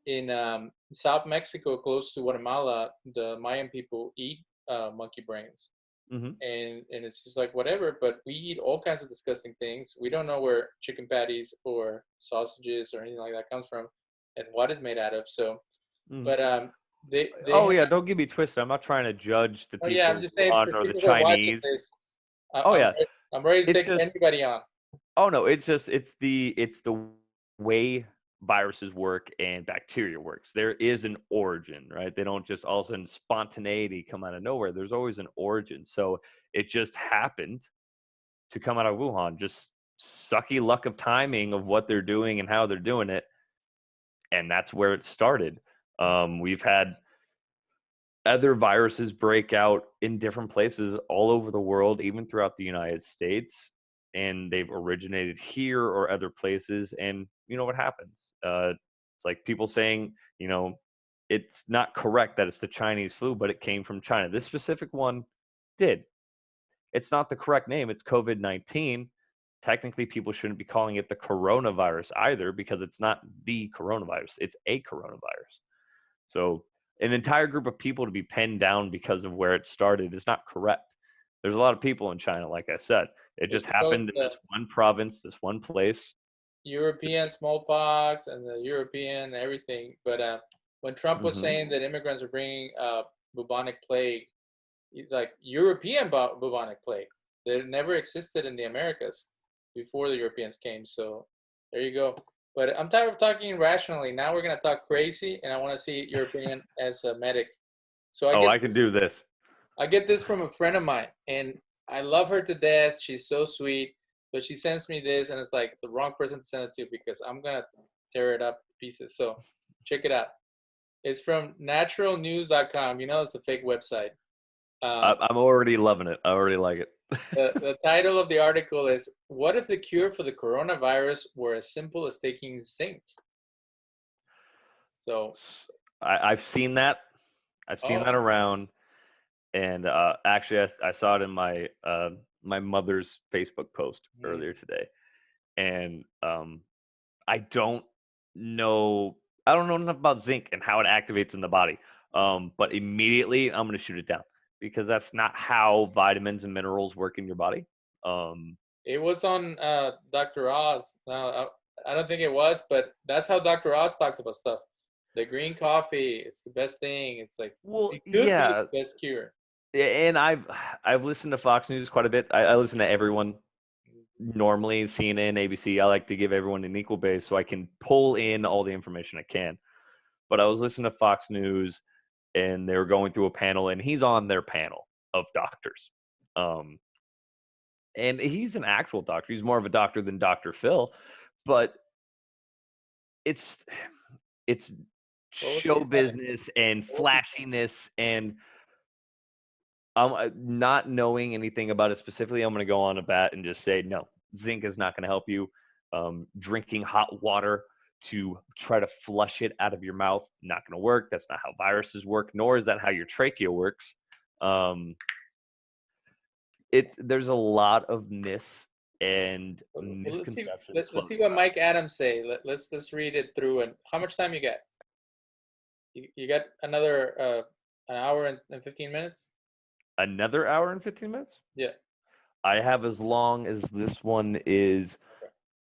A: In South Mexico, close to Guatemala, the Mayan people eat monkey brains.
B: Mm-hmm.
A: And it's just like whatever, but we eat all kinds of disgusting things. We don't know where chicken patties or sausages or anything like that comes from and what it's made out of. So, but they
B: yeah, don't get me twisted. I'm not trying to judge the people
A: I'm just saying for
B: or the
A: people who are watching
B: Chinese.
A: this, I'm ready to
B: It's
A: take
B: just,
A: anybody on.
B: Oh no, it's the way viruses work and bacteria works. There is an origin, right? They don't just all of a sudden spontaneity come out of nowhere. There's always an origin. So it just happened to come out of Wuhan. Just sucky luck of timing of what they're doing and how they're doing it. And that's where it started. We've had other viruses break out in different places all over the world, even throughout the United States. And they've originated here or other places. And you know what happens? It's like people saying, you know, it's not correct that it's the Chinese flu, but it came from China. This specific one did. It's not the correct name. It's COVID-19. Technically, people shouldn't be calling it the coronavirus either because it's not the coronavirus. It's a coronavirus. So an entire group of people to be pinned down because of where it started is not correct. There's a lot of people in China, like I said. It just happened in this one province, this one place.
A: European smallpox and the European everything. But when Trump was saying that immigrants are bringing bubonic plague. It's like European bubonic plague. That never existed in the Americas before the Europeans came. So there you go. But I'm tired of talking rationally. Now we're gonna talk crazy, and I want to see your opinion as a medic. So
B: I can do this.
A: I get this from a friend of mine, and I love her to death. She's so sweet, but she sends me this, and it's like the wrong person to send it to because I'm gonna tear it up to pieces. So check it out. It's from naturalnews.com. You know, it's a fake website.
B: I'm already loving it. I already like it.
A: The title of the article is, "What if the cure for the coronavirus were as simple as taking zinc?" So
B: I've seen that. I've seen that around. And actually, I saw it in my my mother's Facebook post earlier today. And I don't know enough about zinc and how it activates in the body. But immediately I'm going to shoot it down because that's not how vitamins and minerals work in your body.
A: It was on Dr. Oz. No, I don't think it was, but that's how Dr. Oz talks about stuff. The green coffee, it's the best thing. It's like, it could be the best cure.
B: And I've listened to Fox News quite a bit. I listen to everyone normally, CNN, ABC. I like to give everyone an equal base so I can pull in all the information I can. But I was listening to Fox News, and they were going through a panel, and he's on their panel of doctors. And he's an actual doctor. He's more of a doctor than Dr. Phil, but it's show business and flashiness, and not knowing anything about it specifically, I'm going to go on a bat and just say, no, zinc is not going to help you. Drinking hot water to try to flush it out of your mouth, not going to work. That's not how viruses work, nor is that how your trachea works. There's a lot of myths and misconceptions.
A: Let's see what Mike Adams say. Let's read it through. And how much time you got? You got another an hour and 15 minutes?
B: Another hour and 15 minutes?
A: Yeah.
B: I have as long as this one is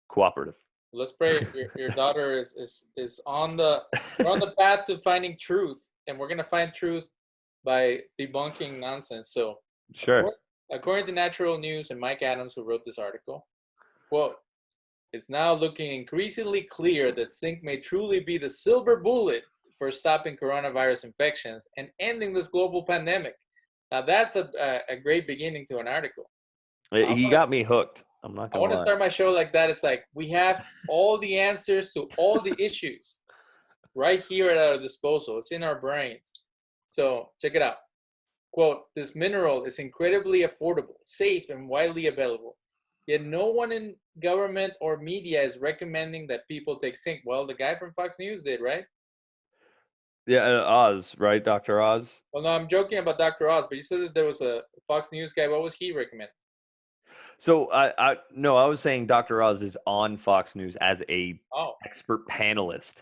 B: cooperative.
A: Let's pray. Your daughter is on the path to finding truth, and we're gonna find truth by debunking nonsense. So
B: sure.
A: According to Natural News and Mike Adams, who wrote this article, quote, "It's now looking increasingly clear that zinc may truly be the silver bullet for stopping coronavirus infections and ending this global pandemic." Now that's a great beginning to an article.
B: He got me hooked. I'm not gonna lie.
A: I want to start my show like that. It's like we have all the answers to all the issues right here at our disposal. It's in our brains. So check it out. Quote, "This mineral is incredibly affordable, safe, and widely available. Yet no one in government or media is recommending that people take zinc." Well, the guy from Fox News did, right?
B: Yeah, Oz, right? Dr. Oz?
A: Well, no, I'm joking about Dr. Oz, but you said that there was a Fox News guy. What was he recommending?
B: So I was saying Dr. Oz is on Fox News as a expert panelist.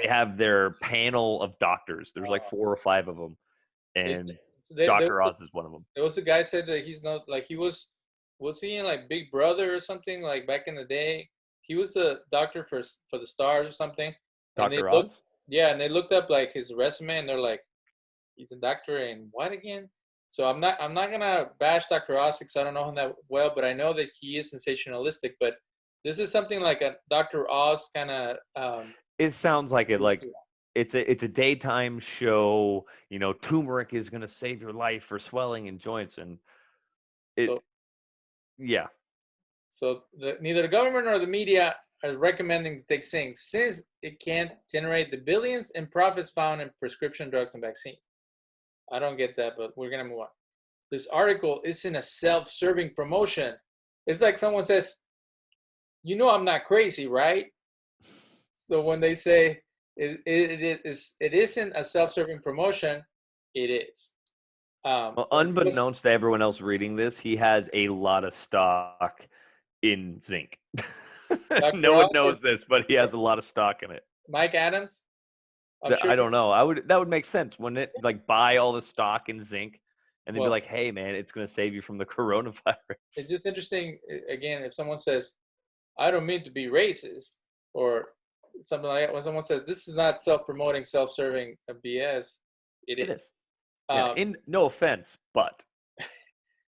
B: They have their panel of doctors. There's like 4 or 5 of them, and Dr. Oz is one of them.
A: There was a guy said that he's not like he was he in like Big Brother or something like back in the day? He was the doctor for the Stars or something.
B: Dr. Oz?
A: Yeah, and they looked up like his resume, and they're like, he's a doctor in what again? So I'm not gonna bash Dr. Oz because I don't know him that well, but I know that he is sensationalistic. But this is something like a Dr. Oz kind of.
B: It sounds like it. Like it's a daytime show. You know, turmeric is gonna save your life for swelling in joints, and yeah.
A: So neither the government nor the media are recommending to take zinc since it can't generate the billions in profits found in prescription drugs and vaccines. I don't get that, but we're going to move on. This article isn't a self-serving promotion. It's like someone says, you know I'm not crazy, right? So when they say it isn't a self-serving promotion, it is.
B: Well, unbeknownst to everyone else reading this, he has a lot of stock in zinc. No one knows this, but he has a lot of stock in it.
A: Mike Adams?
B: I don't know. That would make sense, wouldn't it? Like buy all the stock in zinc and then be like, hey man, it's going to save you from the coronavirus.
A: It's just interesting, again, if someone says, I don't mean to be racist or something like that, when someone says this is not self-promoting, self-serving BS, it is.
B: Yeah, in no offense, but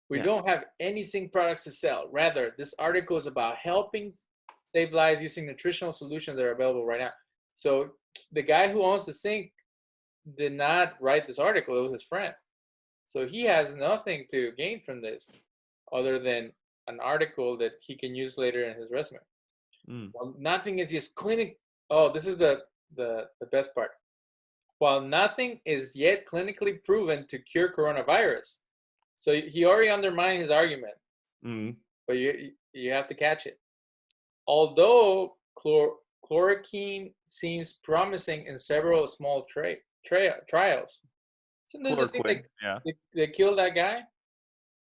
A: we
B: yeah.
A: don't have any zinc products to sell. Rather, this article is about helping save lives using nutritional solutions that are available right now. So the guy who owns the zinc did not write this article. It was his friend. So he has nothing to gain from this other than an article that he can use later in his resume. Well, nothing is just clinic. Oh, this is the best part. While nothing is yet clinically proven to cure coronavirus, so he already undermined his argument, but you have to catch it. Although chloroquine seems promising in several small trials. Isn't this the thing that killed that guy?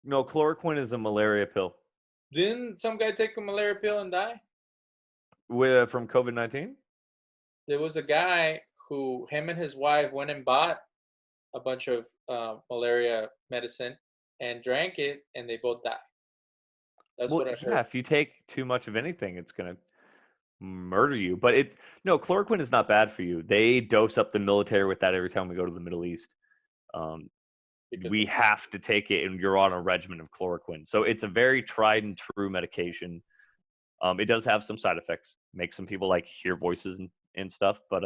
B: No, chloroquine is a malaria pill.
A: Didn't some guy take a malaria pill and die?
B: From COVID-19?
A: There was a guy who, him and his wife went and bought a bunch of malaria medicine and drank it, and they both died. That's what I heard.
B: Yeah, if you take too much of anything, it's gonna murder you. But chloroquine is not bad for you. They dose up the military with that every time we go to the Middle East. We have to take it, and you're on a regimen of chloroquine. So it's a very tried and true medication. It does have some side effects, make some people like hear voices and stuff, but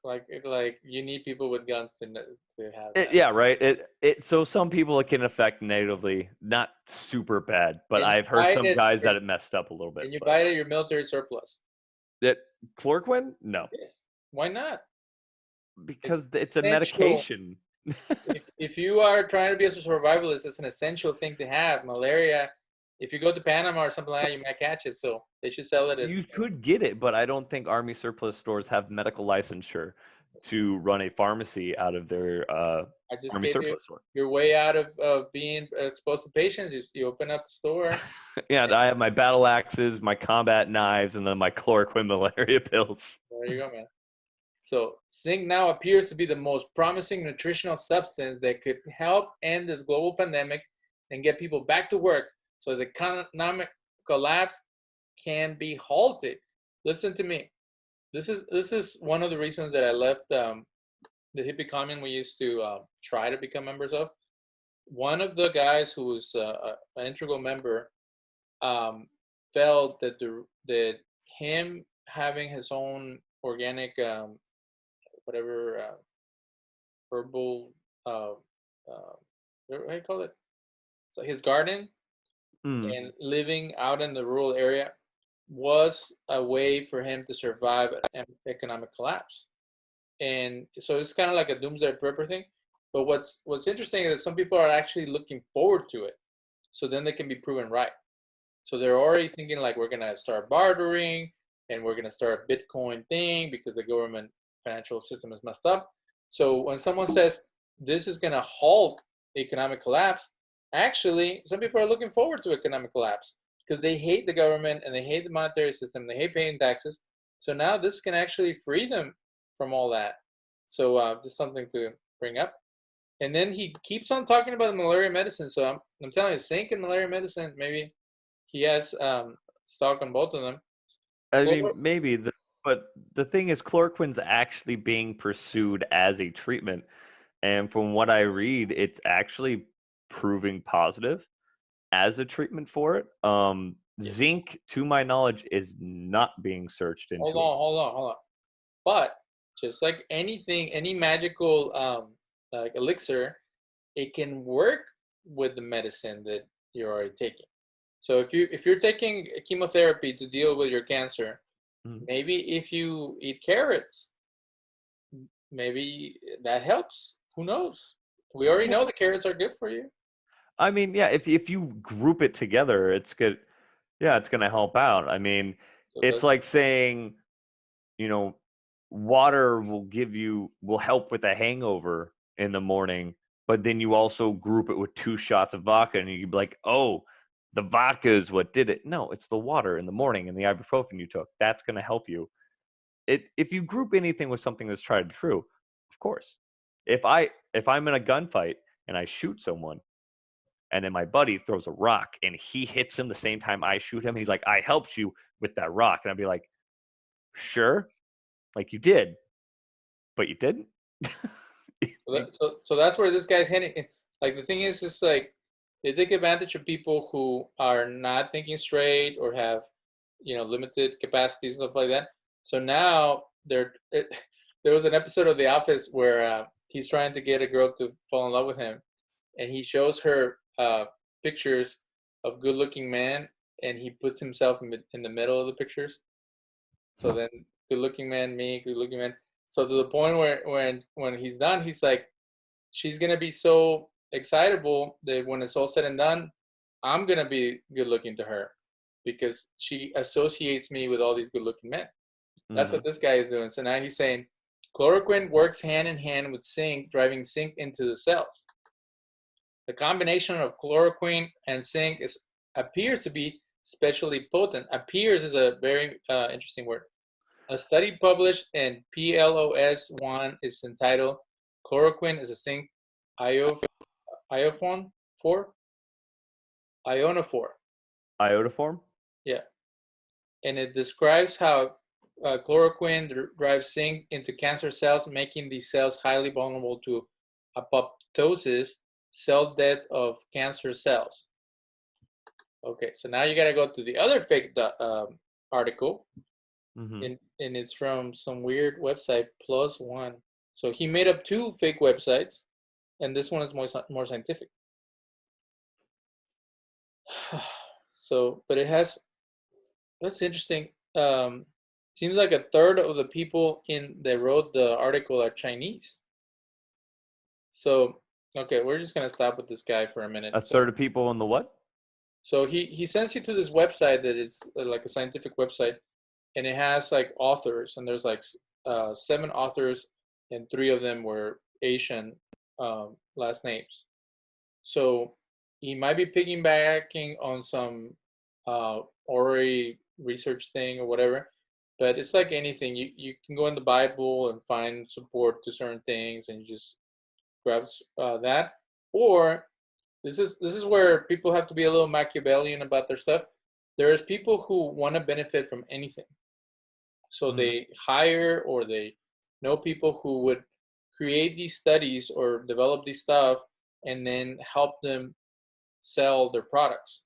A: like you need people with guns to have that.
B: Yeah, right. So some people it can affect negatively, not super bad, but I've heard some guys that it messed up a little bit.
A: And you buy it at your military surplus.
B: That chloroquine? No.
A: Yes. Why not?
B: Because it's a medication.
A: if you are trying to be a survivalist, it's an essential thing to have. Malaria, if you go to Panama or something like that, you might catch it. So they should sell it.
B: You could get it, but I don't think Army surplus stores have medical licensure to run a pharmacy out of their Army surplus store.
A: You're way out of being exposed to patients. You open up a store.
B: Yeah, I have my battle axes, my combat knives, and then my chloroquine malaria pills.
A: There you go, man. So zinc now appears to be the most promising nutritional substance that could help end this global pandemic and get people back to work so the economic collapse can be halted. Listen to me. This is one of the reasons that I left the hippie commune we used to try to become members of. One of the guys who was an integral member felt that him having his own organic herbal what do you call it? So his garden and living out in the rural area was a way for him to survive an economic collapse. And so it's kind of like a doomsday prepper thing. But what's interesting is that some people are actually looking forward to it. So then they can be proven right. So they're already thinking like, we're going to start bartering and we're going to start a Bitcoin thing because the government financial system is messed up. So when someone says this is going to halt economic collapse, actually, some people are looking forward to economic collapse because they hate the government and they hate the monetary system. They hate paying taxes. So now this can actually free them from all that. So just something to bring up. And then he keeps on talking about malaria medicine. So I'm telling you, zinc and malaria medicine, maybe he has stock on both of them.
B: I mean, maybe, but the thing is, chloroquine's actually being pursued as a treatment. And from what I read, it's actually proving positive as a treatment for it. Zinc, to my knowledge, is not being searched into.
A: Hold on. But just like anything, any magical like elixir, it can work with the medicine that you're already taking. So if you're taking chemotherapy to deal with your cancer, maybe if you eat carrots, maybe that helps. Who knows? We already know the carrots are good for you.
B: I mean, yeah, if you group it together, it's good. Yeah, it's going to help out. I mean, so it's like saying, water will help with a hangover in the morning, but then you also group it with 2 shots of vodka and you'd be like, oh, the vodka is what did it. No, it's the water in the morning and the ibuprofen you took. That's going to help you. If you group anything with something that's tried and true, of course. If I'm in a gunfight and I shoot someone and then my buddy throws a rock and he hits him the same time I shoot him, he's like, I helped you with that rock. And I'd be like, sure, like you did, but you didn't.
A: So that's where this guy's heading. Like the thing is, it's like they take advantage of people who are not thinking straight or have, limited capacities, stuff like that. So now there was an episode of The Office where he's trying to get a girl to fall in love with him, and he shows her pictures of good-looking men, and he puts himself in the middle of the pictures. So then, good-looking man, me, good-looking man. So to the point where when he's done, he's like, she's gonna be so excitable that when it's all said and done, I'm gonna be good-looking to her because she associates me with all these good-looking men. That's what this guy is doing. So now he's saying chloroquine works hand in hand with zinc, driving zinc into the cells. The combination of chloroquine and zinc appears to be especially potent. Appears is a very interesting word. A study published in PLOS 1 is entitled "Chloroquine is a zinc ionophore."
B: Iodoform?
A: Yeah. And it describes how chloroquine drives zinc into cancer cells, making these cells highly vulnerable to apoptosis, cell death of cancer cells. Okay, so now you got to go to the other fake article, and it's from some weird website, Plus One. So he made up 2 fake websites, and this one is more scientific. So, but it has, that's interesting. Seems like a third of the people that wrote the article are Chinese. So, okay, we're just gonna stop with this guy for a minute.
B: A third of people in the what?
A: So he sends you to this website that is like a scientific website, and it has like authors, and there's like 7 authors, and 3 of them were Asian last names. So he might be piggybacking on some already research thing or whatever, but it's like anything. You can go in the Bible and find support to certain things, and you just grab that. Or this is where people have to be a little Machiavellian about their stuff. There's people who want to benefit from anything, so they hire or they know people who would create these studies or develop these stuff and then help them sell their products.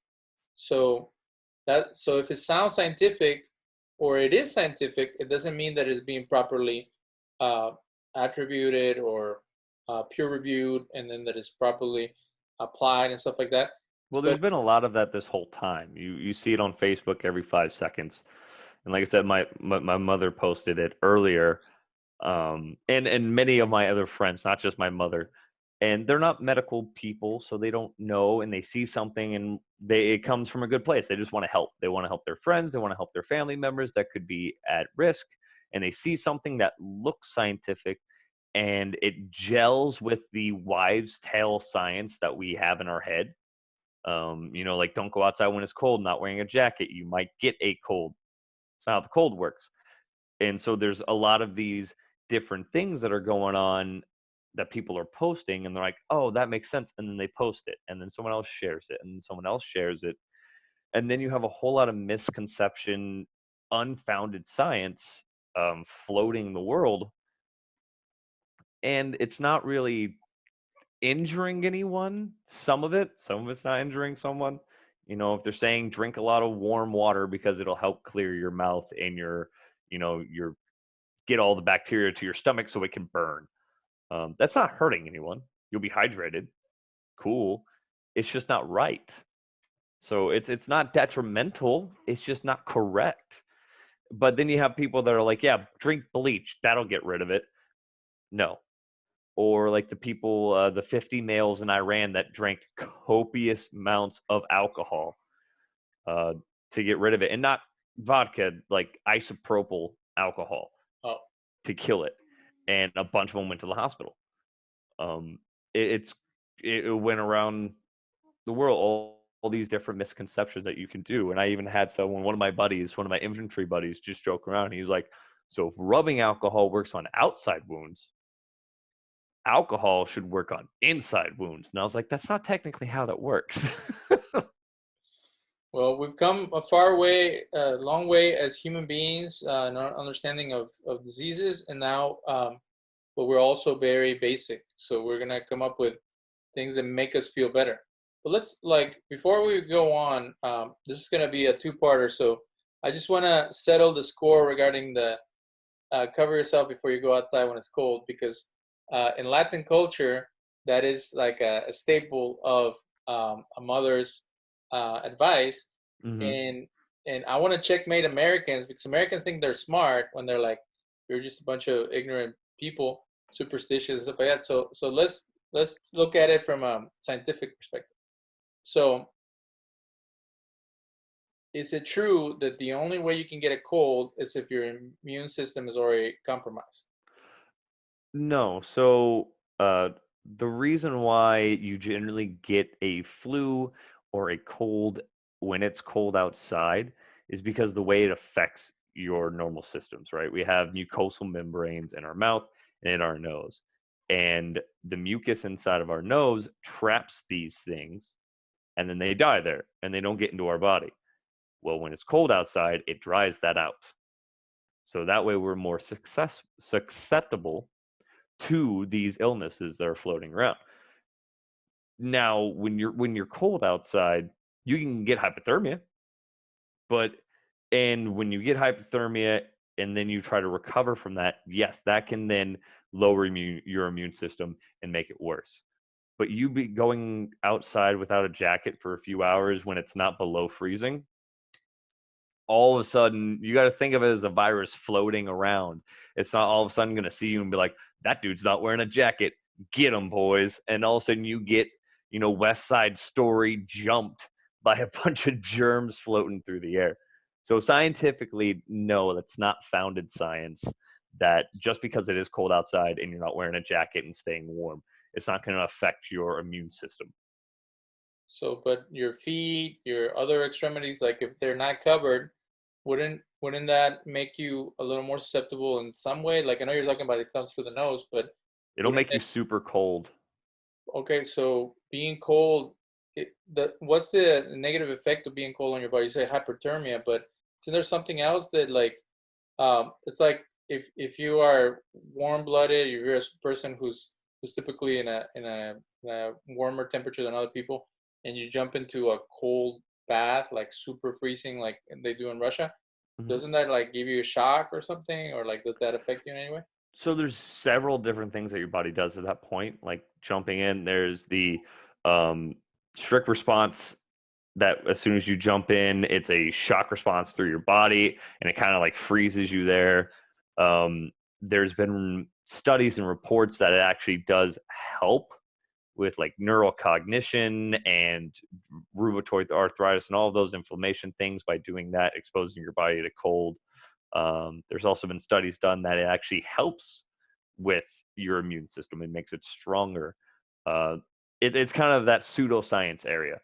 A: So if it sounds scientific or it is scientific, it doesn't mean that it's being properly attributed or peer reviewed, and then that it's properly applied and stuff like that.
B: Well, there's been a lot of that this whole time. You see it on Facebook every 5 seconds. And like I said, my mother posted it earlier, and many of my other friends, not just my mother, and they're not medical people, so they don't know, and they see something, and it comes from a good place. They just want to help. They want to help their friends. They want to help their family members that could be at risk, and they see something that looks scientific, and it gels with the wives' tale science that we have in our head. Like don't go outside when it's cold, not wearing a jacket. You might get a cold. It's not how the cold works. And so there's a lot of these different things that are going on that people are posting, and they're like, oh, that makes sense. And then they post it, and then someone else shares it, and someone else shares it. And then you have a whole lot of misconception, unfounded science floating the world. And it's not really injuring anyone. Some of it's not injuring someone. If they're saying drink a lot of warm water because it'll help clear your mouth and your get all the bacteria to your stomach so it can burn. That's not hurting anyone. You'll be hydrated. Cool. It's just not right. So it's not detrimental. It's just not correct. But then you have people that are like, yeah, drink bleach. That'll get rid of it. No. Or like the people, the 50 males in Iran that drank copious amounts of alcohol to get rid of it. And not vodka, like isopropyl alcohol to kill it. And a bunch of them went to the hospital. It went around the world, all these different misconceptions that you can do. And I even had one of my infantry buddies, just joke around. He's like, so if rubbing alcohol works on outside wounds, alcohol should work on inside wounds. And I was like, that's not technically how that works.
A: Well, we've come a long way as human beings in our understanding of diseases. And now but we're also very basic. So we're gonna come up with things that make us feel better. But let's before we go on, this is gonna be a two-parter. So I just want to settle the score regarding the cover yourself before you go outside when it's cold, because in Latin culture, that is like a staple of a mother's advice.
B: Mm-hmm.
A: And I want to checkmate Americans, because Americans think they're smart when they're like, you're just a bunch of ignorant people, superstitious, stuff like that. So let's look at it from a scientific perspective. So is it true that the only way you can get a cold is if your immune system is already compromised?
B: No. So the reason why you generally get a flu or a cold when it's cold outside is because the way it affects your normal systems, right? We have mucosal membranes in our mouth and in our nose. And the mucus inside of our nose traps these things and then they die there and they don't get into our body. Well, when it's cold outside, it dries that out. So that way we're more susceptible to these illnesses that are floating around. Now, when you're cold outside, you can get hypothermia, but and when you get hypothermia and then you try to recover from that, yes, that can then lower your immune system and make it worse. But you be going outside without a jacket for a few hours when it's not below freezing, all of a sudden you got to think of it as a virus floating around. It's not all of a sudden going to see you and be like, that dude's not wearing a jacket. Get him, boys. And all of a sudden you get, West Side Story jumped by a bunch of germs floating through the air. So scientifically, no, that's not founded science that just because it is cold outside and you're not wearing a jacket and staying warm, it's not going to affect your immune system.
A: So, but your feet, your other extremities, like if they're not covered, wouldn't that make you a little more susceptible in some way? Like I know you're talking about it comes through the nose, but
B: It'll
A: wouldn't
B: make you
A: it?
B: super cold.
A: Okay, so being cold, what's the negative effect of being cold on your body? You say hyperthermia, but isn't there something else that it's like if you are warm-blooded, you're a person who's typically in a warmer temperature than other people, and you jump into a cold bath, like super freezing, like they do in Russia,
B: Mhm.
A: doesn't that like give you a shock or something, or like does that affect you in any way?
B: So there's several different things that your body does at that point, like jumping in. There's the um, strict response that as soon as you jump in, it's a shock response through your body, and it kind of like freezes you there. There's been studies and reports that it actually does help with like neural cognition and rheumatoid arthritis and all of those inflammation things by doing that, exposing your body to cold. There's also been studies done that it actually helps with your immune system and makes it stronger. Uh, it's kind of that pseudoscience area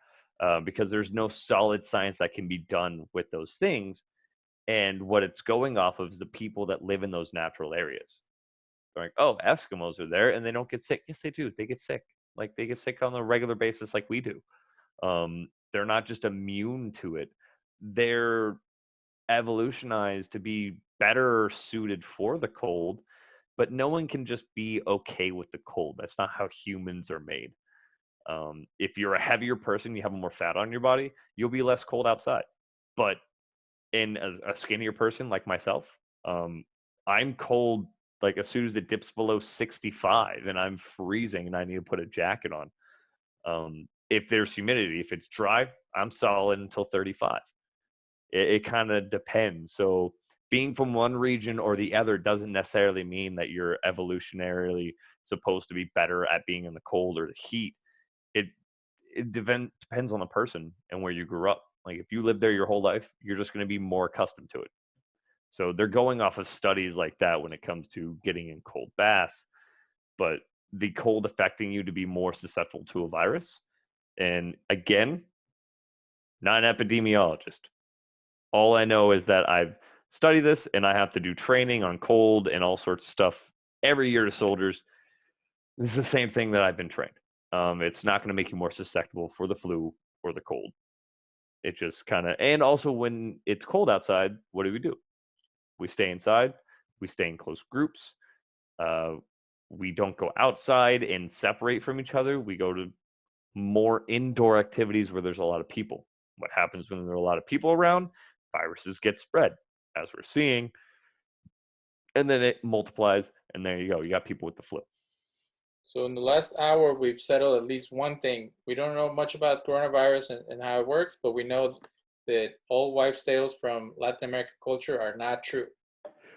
B: because there's no solid science that can be done with those things. And what it's going off of is the people that live in those natural areas. They're like, oh, Eskimos are there and they don't get sick. Yes, they do. They get sick. Like they get sick on a regular basis, like we do. They're not just immune to it. They're evolutionized to be better suited for the cold, but no one can just be okay with the cold. That's not how humans are made. If you're a heavier person, you have more fat on your body, you'll be less cold outside. But in a skinnier person like myself, um, I'm cold like as soon as it dips below 65 and I'm freezing and I need to put a jacket on. If there's humidity, if it's dry, I'm solid until 35. It kind of depends. So being from one region or the other doesn't necessarily mean that you're evolutionarily supposed to be better at being in the cold or the heat. It depends on the person and where you grew up. Like if you lived there your whole life, you're just going to be more accustomed to it. So they're going off of studies like that when it comes to getting in cold baths, but the cold affecting you to be more susceptible to a virus. And again, not an epidemiologist. All I know is that I've studied this and I have to do training on cold and all sorts of stuff every year to soldiers. This is the same thing that I've been trained. It's not going to make you more susceptible for the flu or the cold. It just kind of, and also when it's cold outside, what do? We stay inside, we stay in close groups. Uh, we don't go outside and separate from each other. We go to more indoor activities where there's a lot of people. What happens when there are a lot of people around? Viruses get spread, as we're seeing, and then it multiplies, and there you go. You got people with the flu.
A: So in the last hour, we've settled at least one thing. We don't know much about coronavirus and how it works, but we know that all wives' tales from Latin American culture are not true.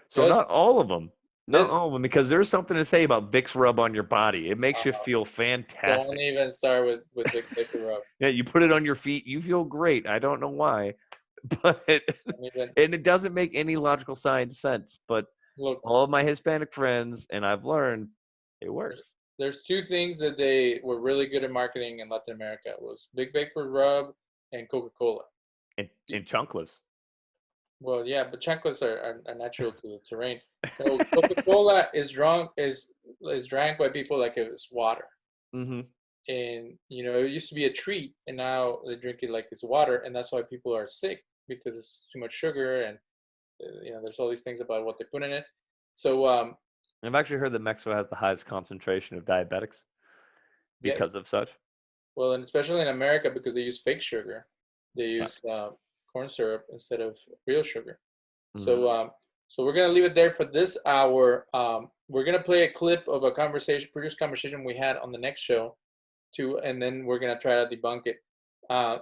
B: So not all of them. Not
A: This
B: all of them, because there's something to say about Vicks rub on your body. It makes you feel
A: don't
B: fantastic.
A: even start with Big Paper Rub.
B: Yeah, you put it on your feet, you feel great. I don't know why, but
A: Don't even
B: and it doesn't make any logical science sense. But
A: look.
B: all of my Hispanic friends, and I've learned it works.
A: There's two things that they were really good at marketing in Latin America. It was Big Paper Rub and Coca-Cola.
B: And chunkless.
A: Well, yeah, but chanclas are natural to the terrain. So Coca-Cola is drank by people like it's water.
B: Mm-hmm.
A: And it used to be a treat, and now they drink it like it's water, and that's why people are sick, because it's too much sugar, and there's all these things about what they put in it. So
B: I've actually heard that Mexico has the highest concentration of diabetics
A: yes,
B: because of such.
A: well, and especially in America, because they use fake sugar. They
B: Yeah.
A: use corn syrup instead of real sugar.
B: Mhm.
A: So we're gonna leave it there for this hour. We're gonna play a clip of a previous conversation we had on the next show, too, and then we're gonna try to debunk it.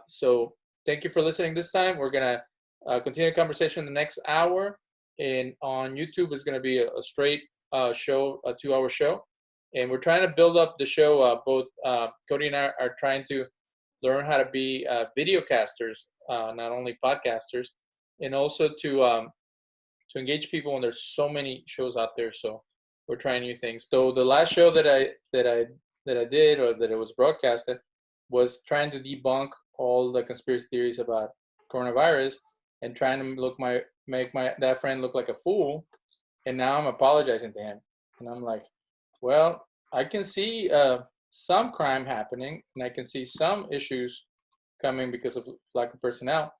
A: So thank you for listening this time. We're gonna continue the conversation in the next hour, and on YouTube it's gonna be a straight show, a 2-hour show, and we're trying to build up the show. Both Cody and I are trying to learn how to be videocasters, not only podcasters, and also to engage people when there's so many shows out there. So we're trying new things. So the last show that I did, or that it was broadcasted, was trying to debunk all the conspiracy theories about coronavirus, and trying to make that friend look like a fool. And now I'm apologizing to him, and I'm like, well, I can see some crime happening, and I can see some issues coming because of lack of personnel,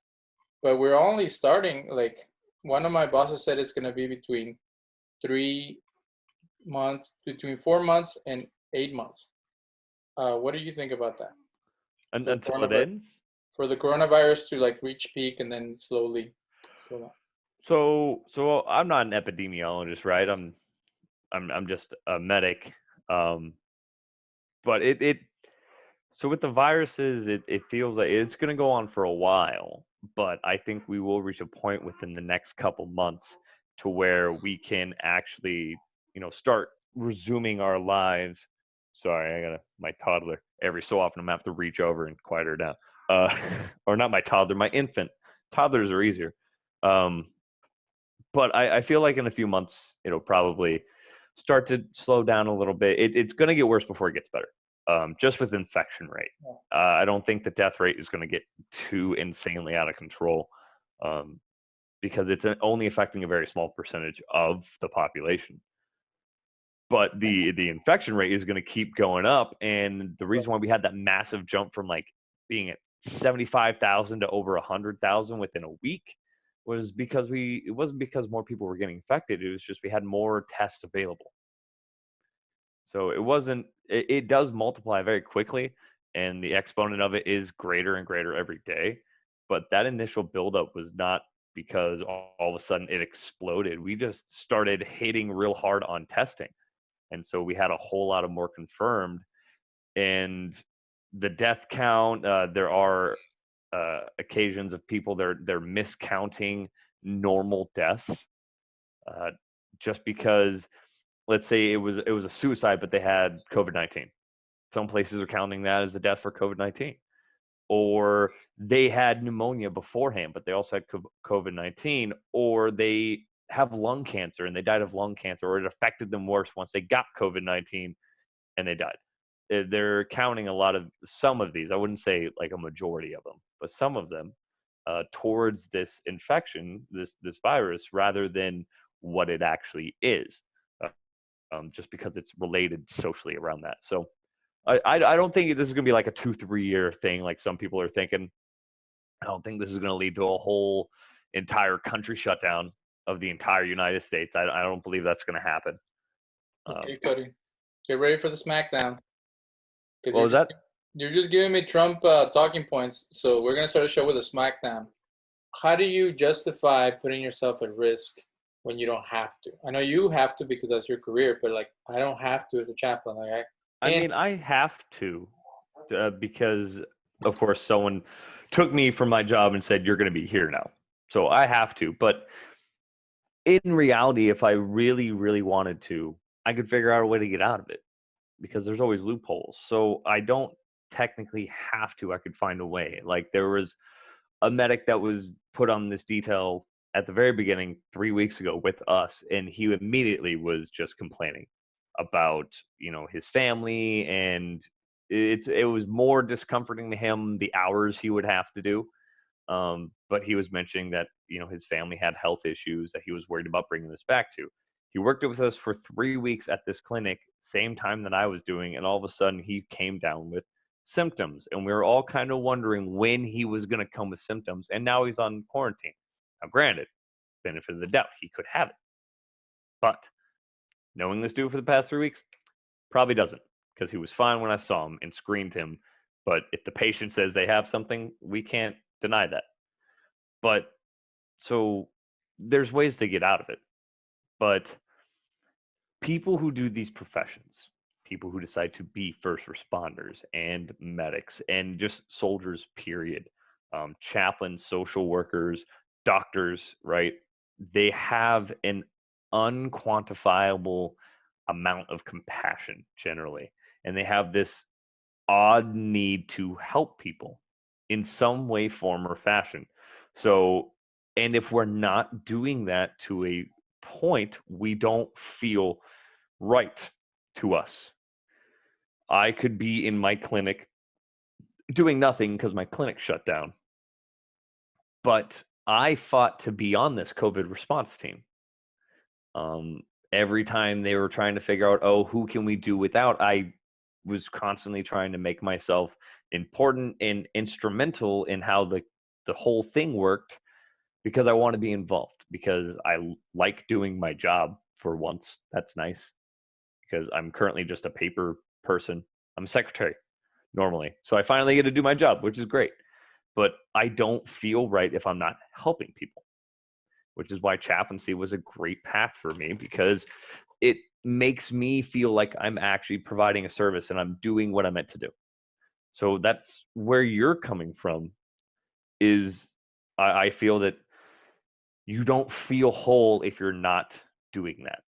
A: but we're only starting. Like, one of my bosses said it's going to be between 4 months and 8 months. What do you think about that?
B: And
A: For
B: until it ends.
A: for the coronavirus to like reach peak and then slowly slow down.
B: So I'm not an epidemiologist, right? I'm just a medic. But so with the viruses, it feels like it's going to go on for a while, but I think we will reach a point within the next couple months to where we can actually, start resuming our lives. Sorry, I got my toddler. Every so often, I'm gonna have to reach over and quiet her down. Or not my toddler, my infant. Toddlers are easier. But I feel like in a few months, it'll probably start to slow down a little bit. It's going to get worse before it gets better. Just with infection rate. I don't think the death rate is going to get too insanely out of control, because it's only affecting a very small percentage of the population. But the infection rate is going to keep going up, and the reason why we had that massive jump from like being at 75,000 to over 100,000 within a week was because it wasn't because more people were getting infected. It was just we had more tests available. So it does multiply very quickly, and the exponent of it is greater and greater every day. But that initial buildup was not because all of a sudden it exploded. We just started hitting real hard on testing. And so we had a whole lot of more confirmed. And the death count, there are occasions of people they're miscounting normal deaths, just because, let's say it was a suicide, but they had COVID-19. Some places are counting that as the death for COVID-19, or they had pneumonia beforehand, but they also had COVID-19, or they have lung cancer and they died of lung cancer, or it affected them worse once they got COVID-19 and they died. They're counting some of these. I wouldn't say like a majority of them, but some of them towards this infection, this virus, rather than what it actually is, just because it's related socially around that. So I don't think this is going to be like a 2-3 year thing like some people are thinking. I don't think this is going to lead to a whole entire country shutdown of the entire United States. I don't believe that's going to happen.
A: Okay, Cody. Get ready for the smackdown. Because
B: What was that?
A: you're just giving me Trump talking points. So we're gonna start a show with a smackdown. How do you justify putting yourself at risk when you don't have to? I know you have to because that's your career, but like I don't have to as a chaplain. Like
B: I mean, I have to because, of course, someone took me from my job and said, "You're going to be here now." So I have to. But in reality, if I really, really wanted to, I could figure out a way to get out of it because there's always loopholes. So I don't technically have to. I could find a way. Like there was a medic that was put on this detail at the very beginning 3 weeks ago with us, and he immediately was just complaining about his family, and it was more discomforting to him the hours he would have to do. But he was mentioning that his family had health issues that he was worried about bringing this back to. He worked with us for 3 weeks at this clinic, same time that I was doing, and all of a sudden he came down with symptoms, and we were all kind of wondering when he was going to come with symptoms, and now he's on quarantine. Now, granted, benefit of the doubt, he could have it, but knowing this dude for the past 3 weeks, probably doesn't, because he was fine when I saw him and screened him. But if the patient says they have something, we can't deny that. But so there's ways to get out of it. But people who do these professions, people who decide to be first responders and medics and just soldiers, period, chaplains, social workers, doctors, right? They have an unquantifiable amount of compassion generally. And they have this odd need to help people in some way, form, or fashion. So, and if we're not doing that to a point, we don't feel right to us. I could be in my clinic doing nothing because my clinic shut down, but I fought to be on this COVID response team. Every time they were trying to figure out, oh, who can we do without, I was constantly trying to make myself important and instrumental in how the whole thing worked, because I want to be involved, because I like doing my job for once. That's nice, because I'm currently just a paper person. I'm a secretary normally. So I finally get to do my job, which is great. But I don't feel right if I'm not helping people, which is why chaplaincy was a great path for me, because it makes me feel like I'm actually providing a service and I'm doing what I'm meant to do. So that's where you're coming from. Is I feel that you don't feel whole if you're not doing that,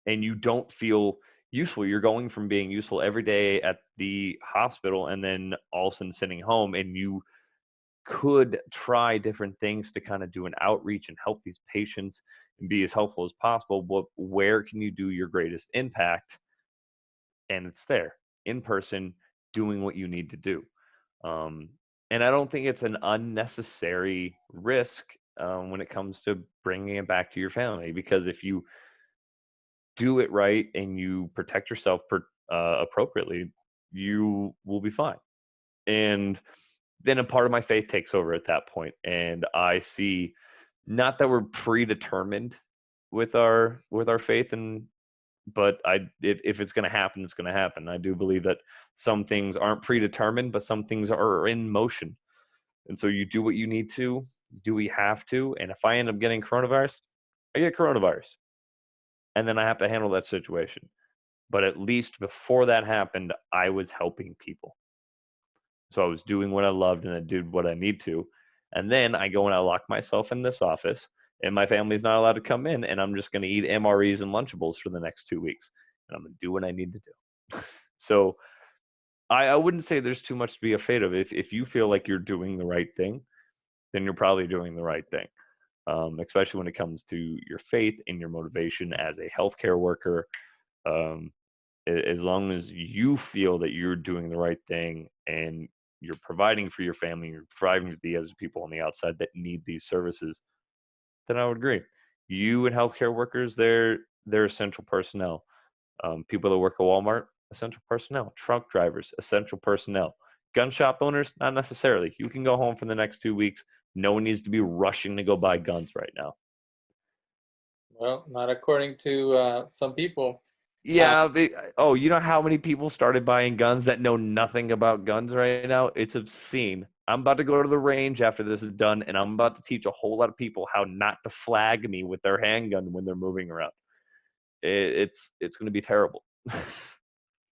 B: and you don't feel useful. You're going from being useful every day at the hospital and then all of a sudden sitting home, and you could try different things to kind of do an outreach and help these patients and be as helpful as possible. But where can you do your greatest impact? And it's there in person, doing what you need to do. And I don't think it's an unnecessary risk when it comes to bringing it back to your family, because if you do it right and you protect yourself appropriately, you will be fine. And then a part of my faith takes over at that point, and I see, not that we're predetermined with our faith, but if it's going to happen, it's going to happen. I do believe that some things aren't predetermined, but some things are in motion. And so you do what you need to, do we have to, and if I end up getting coronavirus, I get coronavirus. And then I have to handle that situation. But at least before that happened, I was helping people. So I was doing what I loved and I did what I need to. And then I go and I lock myself in this office, and my family's not allowed to come in, and I'm just going to eat MREs and Lunchables for the next 2 weeks. And I'm going to do what I need to do. So I wouldn't say there's too much to be afraid of. If you feel like you're doing the right thing, then you're probably doing the right thing. Especially when it comes to your faith and your motivation as a healthcare worker. As long as you feel that you're doing the right thing and you're providing for your family, you're providing for the other people on the outside that need these services, then I would agree. You and healthcare workers, they're essential personnel. People that work at Walmart, essential personnel. Truck drivers, essential personnel. Gun shop owners, not necessarily. You can go home for the next 2 weeks. No one needs to be rushing to go buy guns right now.
A: Well, not according to some people.
B: Yeah. Oh, you know how many people started buying guns that know nothing about guns right now? It's obscene. I'm about to go to the range after this is done, and I'm about to teach a whole lot of people how not to flag me with their handgun when they're moving around. It's going to be terrible.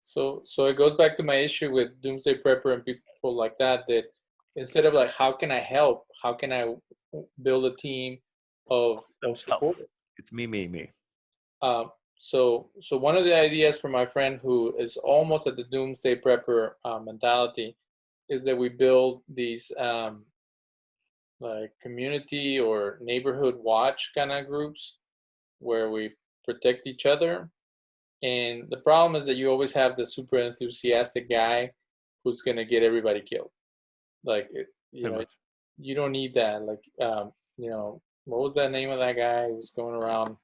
A: So it goes back to my issue with Doomsday Prepper and people like that, that instead of like, how can I help? How can I build a team of
B: Self.
A: support?
B: It's me.
A: So one of the ideas from my friend who is almost at the Doomsday Prepper mentality is that we build these like community or neighborhood watch kind of groups where we protect each other. And the problem is that you always have the super enthusiastic guy who's gonna get everybody killed. Like
B: Pretty much.
A: you don't need that. Like what was that name of that guy who was going around?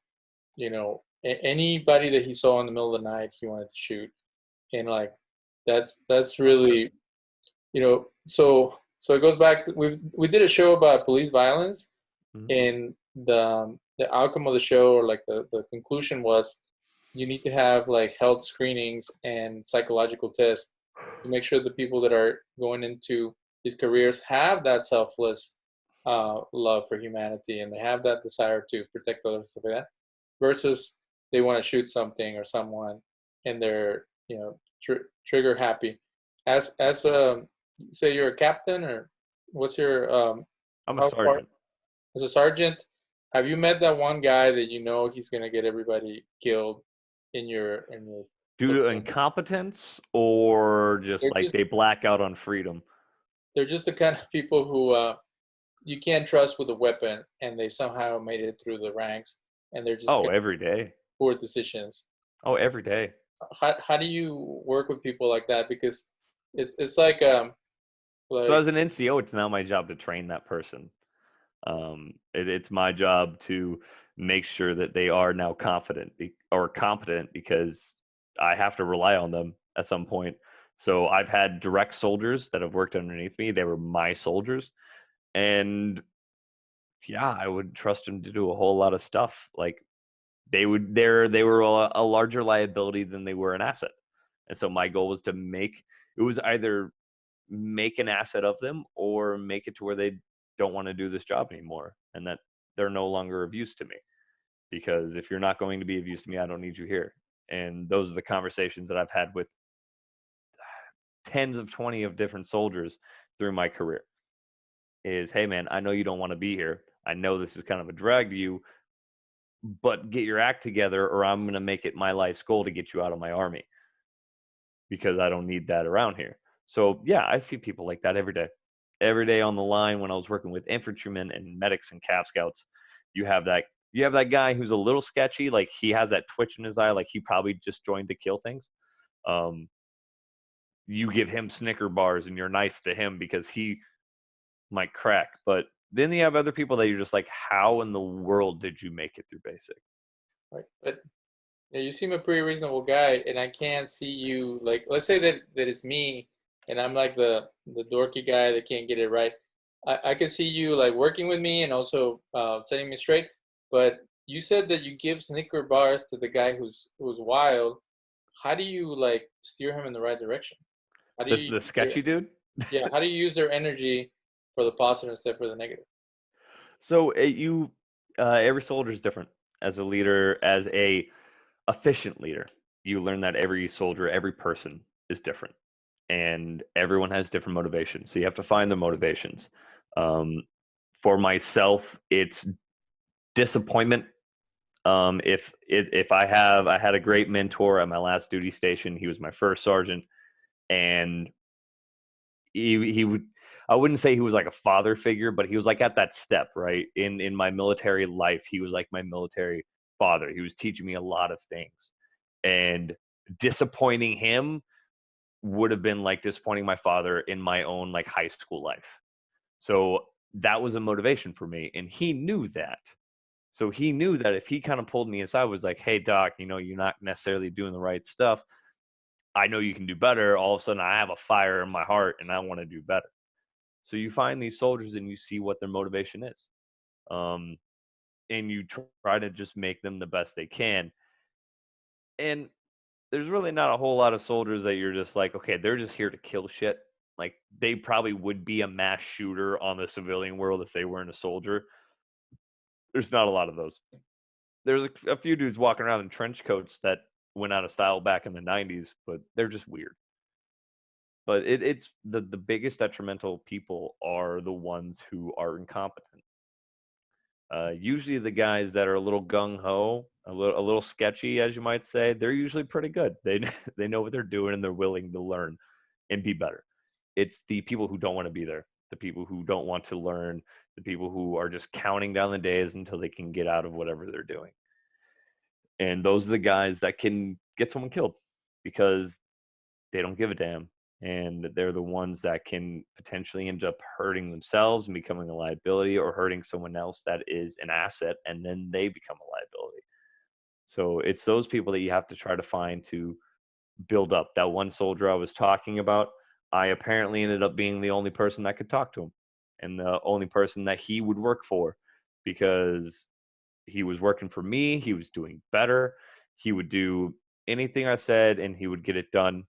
A: Anybody that he saw in the middle of the night, he wanted to shoot. And like that's really so it goes back to we did a show about police violence,
B: Mhm.
A: and the outcome of the show, or like the conclusion was, you need to have like health screenings and psychological tests to make sure the people that are going into these careers have that selfless love for humanity, and they have that desire to protect others, stuff like that, versus they want to shoot something or someone, and they're trigger happy. As say you're a captain, or what's your
B: I'm a
A: how far
B: sergeant.
A: as a sergeant, have you met that one guy that he's gonna get everybody killed in your
B: Due to
A: platoon?
B: incompetence or just
A: They're
B: like
A: just
B: they black out on freedom?
A: they're just the kind of people who you can't trust with a weapon, and they somehow made it through the ranks, and they're just
B: Oh,
A: gonna
B: every day.
A: make poor decisions.
B: Oh, every day.
A: How do you work with people like that? Because it's like
B: So
A: like
B: as an NCO, it's now my job to train that person. It's my job to make sure that they are now confident or competent, because I have to rely on them at some point. So I've had direct soldiers that have worked underneath me. They were my soldiers, and yeah, I would trust them to do a whole lot of stuff. Like they were a larger liability than they were an asset, and so my goal was to make it was either make an asset of them or make it to where they don't want to do this job anymore, and that they're no longer of use to me. Because if you're not going to be of use to me, I don't need you here. And those are the conversations that I've had with tens of 20 of different soldiers through my career. Is, hey man, I know you don't want to be here. I know this is kind of a drag to you, but get your act together, or I'm going to make it my life's goal to get you out of my army, because I don't need that around here. So yeah, I see people like that every day. Every day on the line when I was working with infantrymen and medics and Cav Scouts, you have that guy who's a little sketchy, like he has that twitch in his eye, like he probably just joined to kill things. Um, you give him Snicker bars and you're nice to him because he might crack. But then you have other people that you're just like, how in the world did you make it through basic?
A: right, but yeah, you seem a pretty reasonable guy, and I can't see you like, let's say that it's me, and I'm like the dorky guy that can't get it right. I could see you like working with me and also setting me straight. But you said that you give Snicker bars to the guy who's wild. How do you like steer him in the right direction? How do
B: This
A: you
B: the
A: use their,
B: sketchy dude.
A: yeah? How do you use their energy for the positive instead for the negative?
B: So every soldier is different. As a leader, as a efficient leader, you learn that every soldier, every person is different, and everyone has different motivations. So you have to find the motivations. Um, for myself, it's disappointment. If I had a great mentor at my last duty station. He was my first sergeant, and he would, I wouldn't say he was like a father figure, but he was like at that step, right? In my military life, he was like my military father. He was teaching me a lot of things. And disappointing him would have been like disappointing my father in my own like high school life. So that was a motivation for me, and he knew that. So he knew that if he kind of pulled me aside, was like, "Hey doc, you're not necessarily doing the right stuff. I know you can do better." All of a sudden I have a fire in my heart and I want to do better. So you find these soldiers and you see what their motivation is, um, and you try to just make them the best they can. And there's really not a whole lot of soldiers that you're just like, okay, they're just here to kill shit. Like they probably would be a mass shooter on the civilian world if they weren't a soldier. There's not a lot of those. There's a few dudes walking around in trench coats that went out of style back in the 90s, but they're just weird. But it's the biggest detrimental people are the ones who are incompetent. Usually the guys that are a little gung ho, a little sketchy, as you might say, they're usually pretty good. They they know what they're doing and they're willing to learn and be better. It's the people who don't want to be there, the people who don't want to learn, the people who are just counting down the days until they can get out of whatever they're doing. And those are the guys that can get someone killed because they don't give a damn. And they're the ones that can potentially end up hurting themselves and becoming a liability, or hurting someone else that is an asset, and then they become a liability. So it's those people that you have to try to find to build up. That one soldier I was talking about, I apparently ended up being the only person that could talk to him and the only person that he would work for, because he was working for me. He was doing better. He would do anything I said and he would get it done.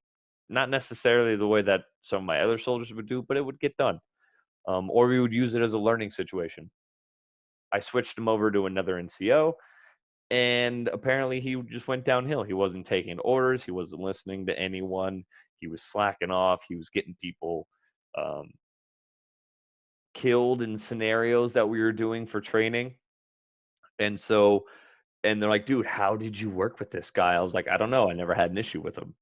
B: Not necessarily the way that some of my other soldiers would do, but it would get done. Or we would use it as a learning situation. I switched him over to another NCO, and apparently he just went downhill. He wasn't taking orders. He wasn't listening to anyone. He was slacking off. He was getting people um, killed in scenarios that we were doing for training. And so, and they're like, dude, how did you work with this guy? I was like, I don't know. I never had an issue with him.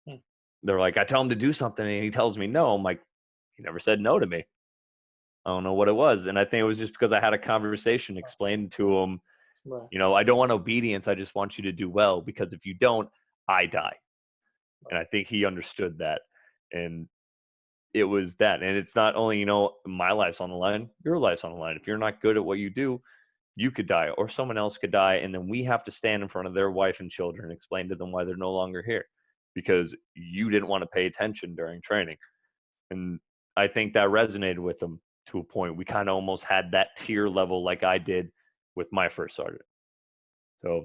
A: Hmm.
B: They're like, I tell him to do something and he tells me no. I'm like, he never said no to me. I don't know what it was. And I think it was just because I had a conversation, explained to him,
A: Right.
B: you know, I don't want obedience. I just want you to do well, because if you don't, I die. And I think he understood that. And it was that. And it's not only, you know, my life's on the line, your life's on the line. If you're not good at what you do, you could die or someone else could die. And then we have to stand in front of their wife and children and explain to them why they're no longer here because you didn't want to pay attention during training. And I think that resonated with them to a point. We kind of almost had that tier level like I did with my first sergeant. So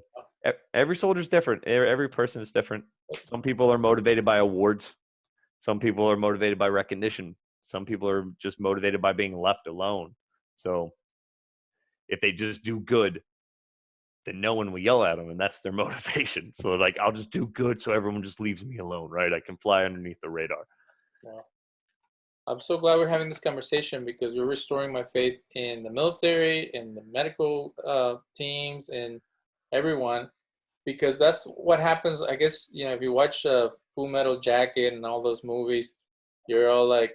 B: every soldier's different. Every person is different. Some people are motivated by awards. Some people are motivated by recognition. Some people are just motivated by being left alone. So if they just do good, then no one will yell at them, and that's their motivation. So like, I'll just do good so everyone just leaves me alone, right? I can fly underneath the radar.
A: Yeah. I'm so glad we're having this conversation because you're restoring my faith in the military, in the medical teams, and everyone. Because that's what happens. I guess, you know, if you watch Full Metal Jacket and all those movies, you're all like,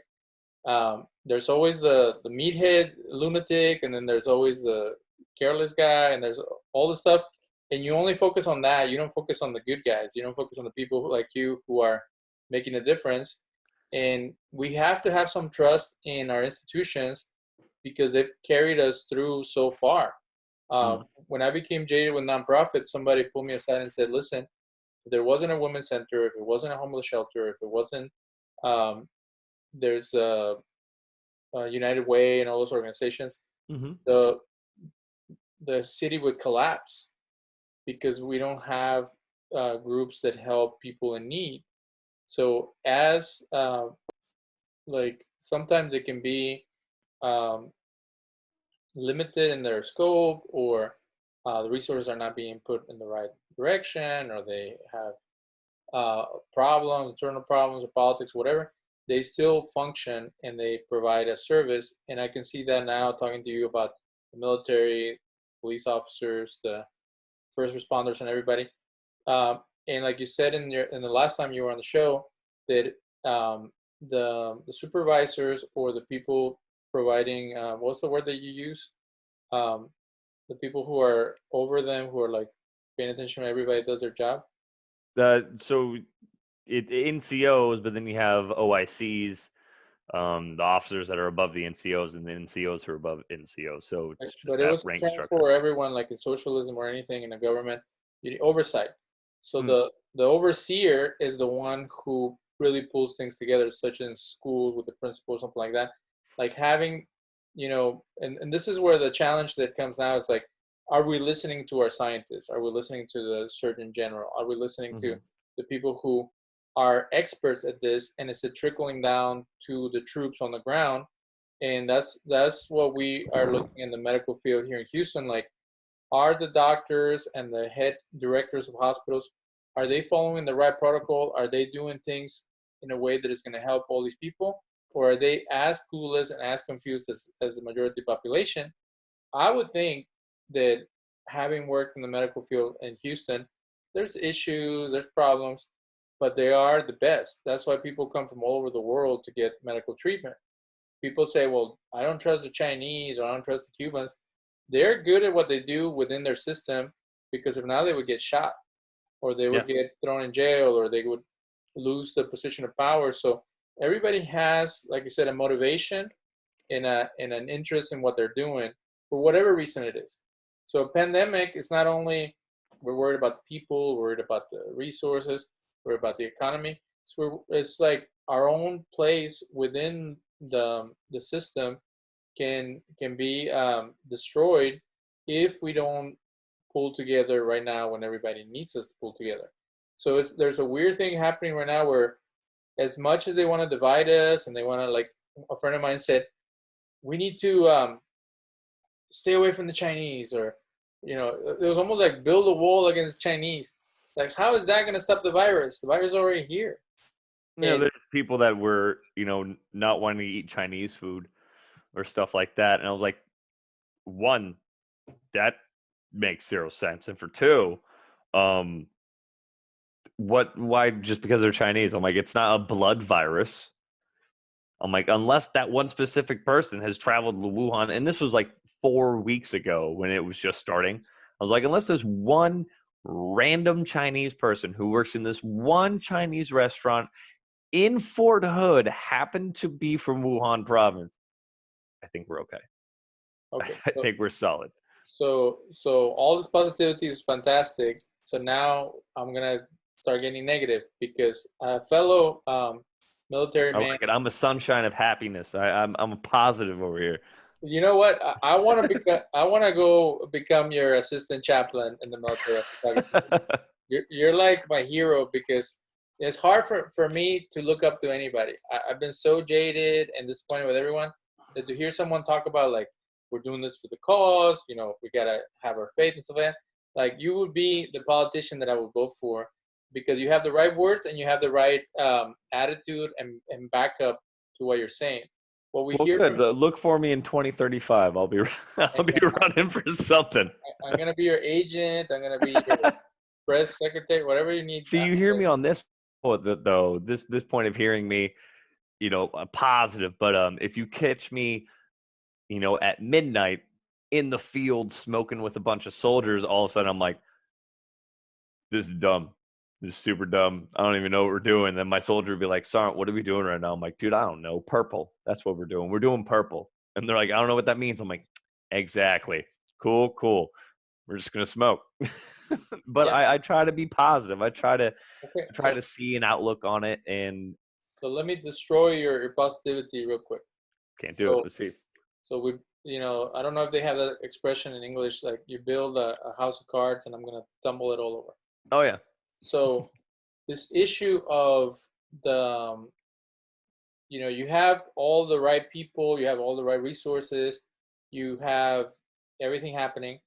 A: there's always the meathead lunatic, and then there's always the careless guy, and there's all the stuff. And you only focus on that. You don't focus on the good guys. You don't focus on the people who, like you, who are making a difference. And we have to have some trust in our institutions because they've carried us through so far. When I became jaded with nonprofits, somebody pulled me aside and said, listen, if there wasn't a women's center, if it wasn't a homeless shelter, if it wasn't, there's United Way and all those organizations, the city would collapse because we don't have groups that help people in need. So as like sometimes it can be limited in their scope, or the resources are not being put in the right direction, or they have problems, internal problems, or politics, whatever. They still function and they provide a service. And I can see that now talking to you about the military, police officers, the first responders, and everybody. And like you said in the last time you were on the show, that the supervisors or the people providing what's the word that you use? The people who are over them, who are like paying attention when everybody does their job.
B: So it NCOs, but then you have OICs, the officers that are above the NCOs, and the NCOs who are above NCOs. So it's just
A: But it
B: that
A: was
B: rank
A: same
B: structure.
A: for everyone, like in socialism or anything in the government, you need oversight. So the overseer is the one who really pulls things together, such in schools with the principal, something like that. Like having, you know, and this is where the challenge that comes now is like, are we listening to our scientists? Are we listening to the Surgeon General? Are we listening to the people who are experts at this, and it's trickling down to the troops on the ground. And that's what we are looking in the medical field here in Houston. Like, are the doctors and the head directors of hospitals, are they following the right protocol? Are they doing things in a way that is going to help all these people? Or are they as clueless and as confused as the majority population? I would think that, having worked in the medical field in Houston, there's issues, there's problems, but they are the best. That's why people come from all over the world to get medical treatment. People say, well, I don't trust the Chinese, or I don't trust the Cubans. They're good at what they do within their system, because if not, they would get shot, or they would get thrown in jail, or they would lose the position of power. So everybody has, like you said, a motivation and an interest in what they're doing for whatever reason it is. So a pandemic is not only, we're worried about the people, we're worried about the resources, we're worried about the economy. It's like our own place within the system can be destroyed if we don't pull together right now, when everybody needs us to pull together. So there's a weird thing happening right now where, as much as they want to divide us, and they want to, like a friend of mine said, we need to stay away from the Chinese, or, it was almost like build a wall against Chinese. Like, how is that going to stop the virus? The virus is already here.
B: There's people that were, not wanting to eat Chinese food or stuff like that. And I was like, one, that makes zero sense. And for two, why just because they're Chinese? I'm like, it's not a blood virus. I'm like, unless that one specific person has traveled to Wuhan, and this was like 4 weeks ago when it was just starting. I was like, unless there's one random Chinese person who works in this one Chinese restaurant in Fort Hood happened to be from Wuhan province, I think we're okay. I think we're solid.
A: So all this positivity is fantastic. So now I'm gonna start getting negative, because a fellow military man.
B: I like it. I'm a sunshine of happiness. I'm a positive over here.
A: You know what? I want to go become your assistant chaplain in the military. You're like my hero, because it's hard for me to look up to anybody. I've been so jaded and disappointed with everyone, that to hear someone talk about, like, we're doing this for the cause, we gotta have our faith and stuff like that. Like, you would be the politician that I would vote for, because you have the right words and you have the right attitude and backup to what you're saying. What we hear.
B: Look for me in 2035. I'll be running for something.
A: I'm gonna be your agent. I'm gonna be your press secretary, whatever you need.
B: See, you hear me on this though. This point of hearing me, positive. But if you catch me, at midnight in the field smoking with a bunch of soldiers, all of a sudden I'm like, this is dumb. This is super dumb. I don't even know what we're doing. Then my soldier would be like, Sergeant, what are we doing right now? I'm like, dude, I don't know. Purple. That's what we're doing. We're doing purple. And they're like, I don't know what that means. I'm like, exactly. Cool. We're just going to smoke. But yeah. I try to be positive. I try to see an outlook on it. And
A: so let me destroy your positivity real quick.
B: Can't do it. Let's see.
A: So we, I don't know if they have that expression in English, like you build a house of cards and I'm going to tumble it all over.
B: Oh, yeah.
A: So this issue of the, you have all the right people, you have all the right resources, you have everything happening,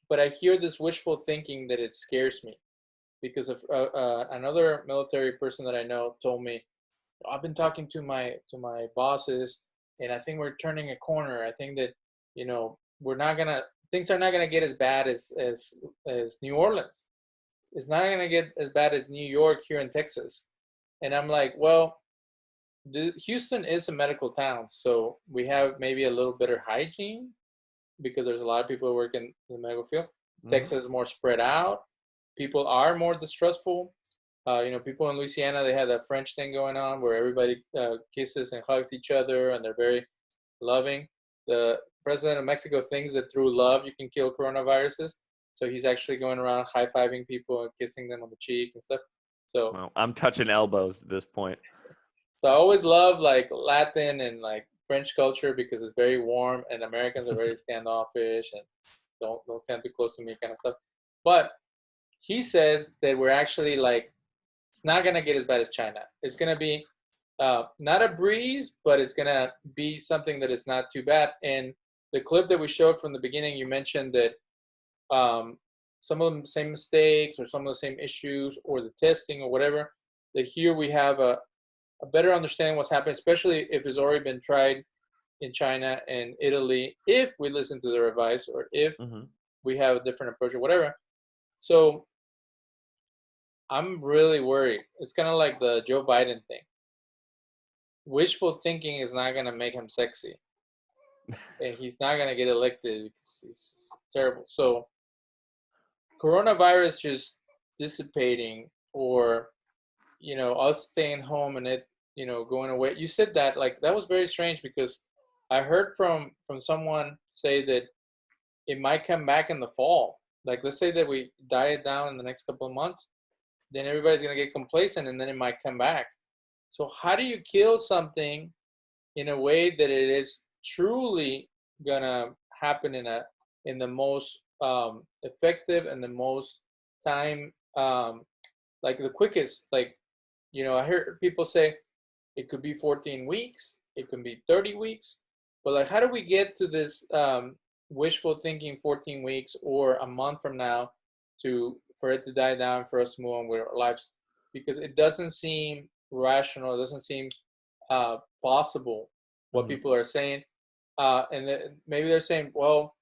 A: but I hear this wishful thinking that it scares me, because of another military person that I know told me, I've been talking to my bosses, and I think we're turning a corner. I think that, things are not gonna get as bad as New Orleans. It's not going to get as bad as New York here in Texas. And I'm like, well, Houston is a medical town, so we have maybe a little better hygiene, because there's a lot of people who work in the medical field. Mm-hmm. Texas is more spread out. People are more distrustful. People in Louisiana, they have that French thing going on where everybody kisses and hugs each other, and they're very loving. The president of Mexico thinks that through love you can kill coronaviruses. So he's actually going around high-fiving people and kissing them on the cheek and stuff. So
B: well, I'm touching elbows at this point.
A: So I always love like Latin and like French culture, because it's very warm, and Americans are very standoffish and don't stand too close to me kind of stuff. But he says that we're actually like it's not going to get as bad as China. It's going to be not a breeze, but it's going to be something that is not too bad. And the clip that we showed from the beginning, you mentioned that some of the same mistakes or some of the same issues or the testing or whatever, that here we have a better understanding what's happening, especially if it's already been tried in China and Italy, if we listen to their advice or if we have a different approach or whatever. So I'm really worried. It's kind of like the Joe Biden thing. Wishful thinking is not going to make him sexy. And he's not going to get elected because he's terrible. So coronavirus just dissipating, or, us staying home and it, going away. You said that, like, that was very strange, because I heard from someone say that it might come back in the fall. Like, let's say that we die down in the next couple of months, then everybody's going to get complacent and then it might come back. So how do you kill something in a way that it is truly going to happen in the most effective and the most time, like the quickest? Like, I heard people say it could be 14 weeks, it could be 30 weeks, but like, how do we get to this wishful thinking 14 weeks or a month from now for it to die down, for us to move on with our lives? Because it doesn't seem rational, it doesn't seem possible what people are saying, and maybe they're saying, well,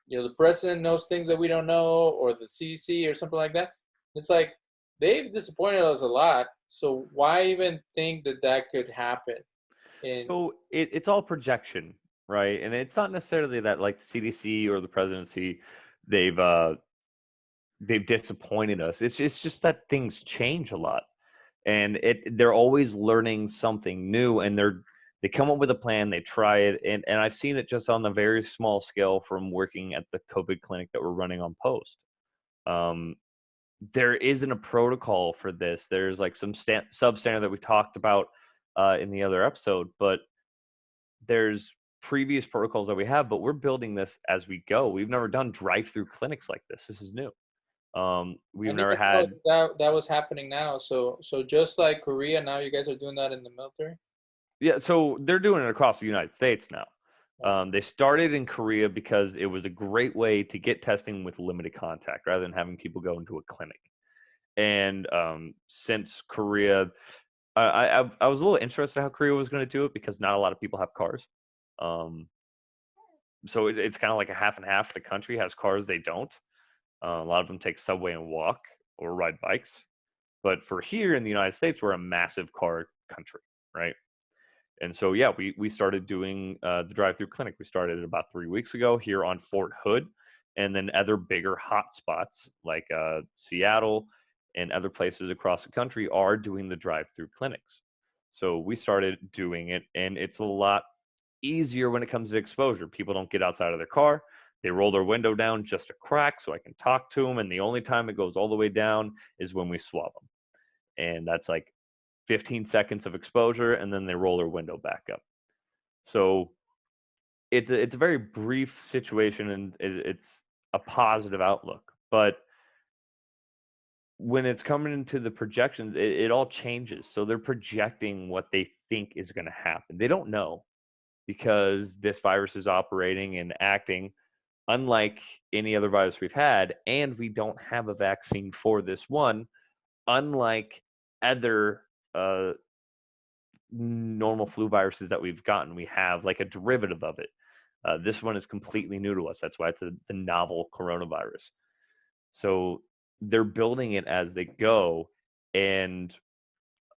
A: the president knows things that we don't know, or the CDC or something like that. It's like, they've disappointed us a lot, so why even think that could happen?
B: So it's all projection, right? And it's not necessarily that, like, the CDC or the presidency, they've disappointed us. It's just that things change a lot, and they're always learning something new, and they come up with a plan, they try it, and I've seen it just on a very small scale from working at the COVID clinic that we're running on Post. There isn't a protocol for this. There's like some substandard that we talked about in the other episode, but there's previous protocols that we have, but we're building this as we go. We've never done drive-through clinics like this. This is new. We've never had
A: that was happening now. So just like Korea, now you guys are doing that in the military?
B: Yeah, so they're doing it across the United States now. They started in Korea because it was a great way to get testing with limited contact rather than having people go into a clinic. And since Korea, I was a little interested in how Korea was going to do it, because not a lot of people have cars. So it's kind of like a half and half. The country has cars, they don't. A lot of them take subway and walk or ride bikes. But for here in the United States, we're a massive car country, right? And so, yeah, we started doing the drive-through clinic. We started it about 3 weeks ago here on Fort Hood, and then other bigger hot spots like Seattle and other places across the country are doing the drive-through clinics. So we started doing it, and it's a lot easier when it comes to exposure. People don't get outside of their car. They roll their window down just a crack so I can talk to them, and the only time it goes all the way down is when we swab them. And that's like 15 seconds of exposure, and then they roll their window back up. So it's a very brief situation, and it's a positive outlook. But when it's coming into the projections, it all changes. So they're projecting what they think is going to happen. They don't know, because this virus is operating and acting unlike any other virus we've had, and we don't have a vaccine for this one, unlike other normal flu viruses that we've gotten. We have like a derivative of it. This one is completely new to us. That's why it's the novel coronavirus. So they're building it as they go. And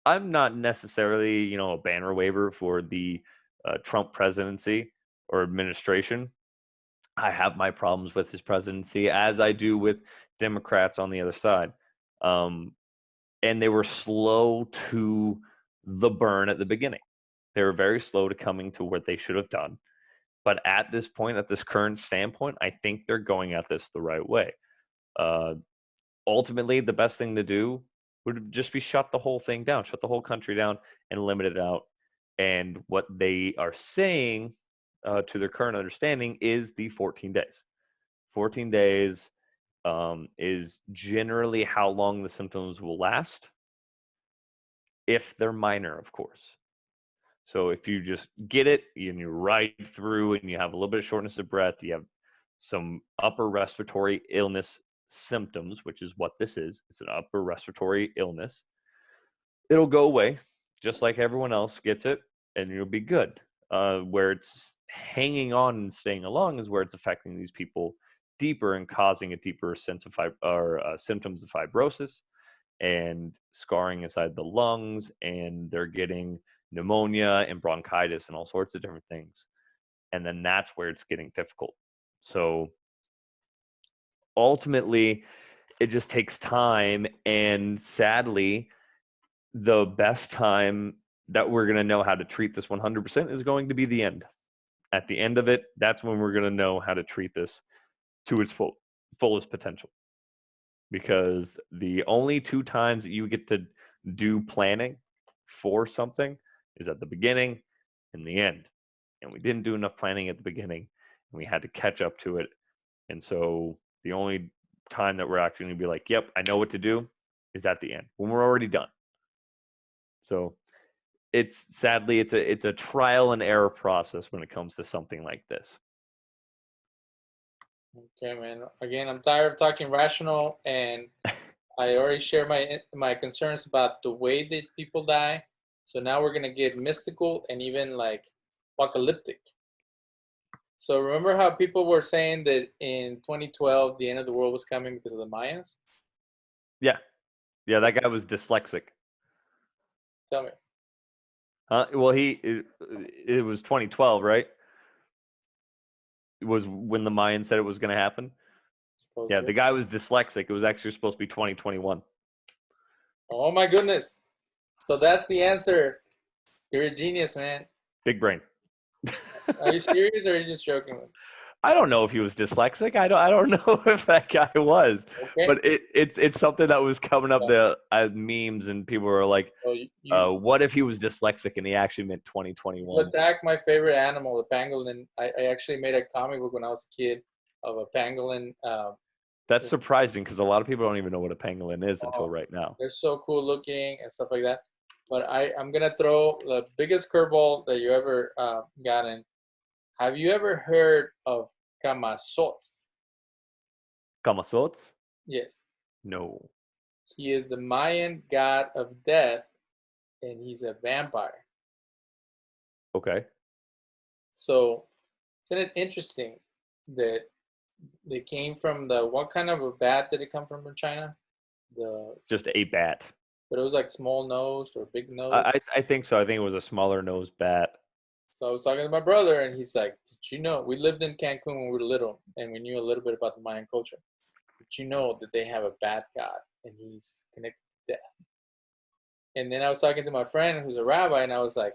B: I'm not necessarily, a banner waver for the Trump presidency or administration. I have my problems with his presidency, as I do with Democrats on the other side. And they were slow to the burn at the beginning. They were very slow to coming to what they should have done. But at this point, at this current standpoint, I think they're going at this the right way. Ultimately, the best thing to do would just be shut the whole thing down, shut the whole country down and limit it out. And what they are saying, to their current understanding, is the 14 days. 14 days is generally how long the symptoms will last. if they're minor, of course. So if you just get it and you ride through and you have a little bit of shortness of breath, you have some upper respiratory illness symptoms, which is what this is. It's an upper respiratory illness. It'll go away just like everyone else gets it, and you'll be good. Where it's hanging on and staying along is where it's affecting these people deeper and causing a deeper sense of symptoms of fibrosis and scarring inside the lungs, and they're getting pneumonia and bronchitis and all sorts of different things. And then that's where it's getting difficult. So ultimately, it just takes time. And sadly, the best time that we're going to know how to treat this 100% is going to be the end. At the end of it, that's when we're going to know how to treat this to its fullest potential. Because the only two times that you get to do planning for something is at the beginning and the end. And we didn't do enough planning at the beginning, and we had to catch up to it. And so the only time that we're actually going to be like, yep, I know what to do, is at the end, when we're already done. So it's sadly, it's a trial and error process when it comes to something like this.
A: Okay, man. Again, I'm tired of talking rational, and I already shared my concerns about the way that people die. So now we're gonna get mystical and even like apocalyptic. So remember how people were saying that in 2012 the end of the world was coming because of the Mayans?
B: Yeah, that guy was dyslexic.
A: Tell me.
B: Well, it was 2012, right? It was when the Mayans said it was going to happen. Yeah, the guy was dyslexic. It was actually supposed to be 2021.
A: Oh my goodness. So that's the answer. You're a genius, man.
B: Big brain.
A: Are you serious, or are you just joking with us?
B: I don't know if he was dyslexic. I don't know if that guy was.
A: Okay.
B: But it's something that was coming up as memes, and people were like, what if he was dyslexic and he actually meant 2021?
A: You attacked my favorite animal, the pangolin. I actually made a comic book when I was a kid of a pangolin.
B: That's surprising, because a lot of people don't even know what a pangolin is until right now.
A: They're so cool looking and stuff like that. But I'm going to throw the biggest curveball that you ever gotten. Have you ever heard of Camasots?
B: Camasots?
A: Yes.
B: No.
A: He is the Mayan god of death, and he's a vampire.
B: Okay.
A: So isn't it interesting that they came from what kind of a bat did it come from in China?
B: Just a bat.
A: But it was like small nose or big nose?
B: I think so. I think it was a smaller nose bat.
A: So I was talking to my brother, and he's like, did you know, we lived in Cancun when we were little, and we knew a little bit about the Mayan culture. Did you know that they have a bat god, and he's connected to death? And then I was talking to my friend who's a rabbi, and I was like,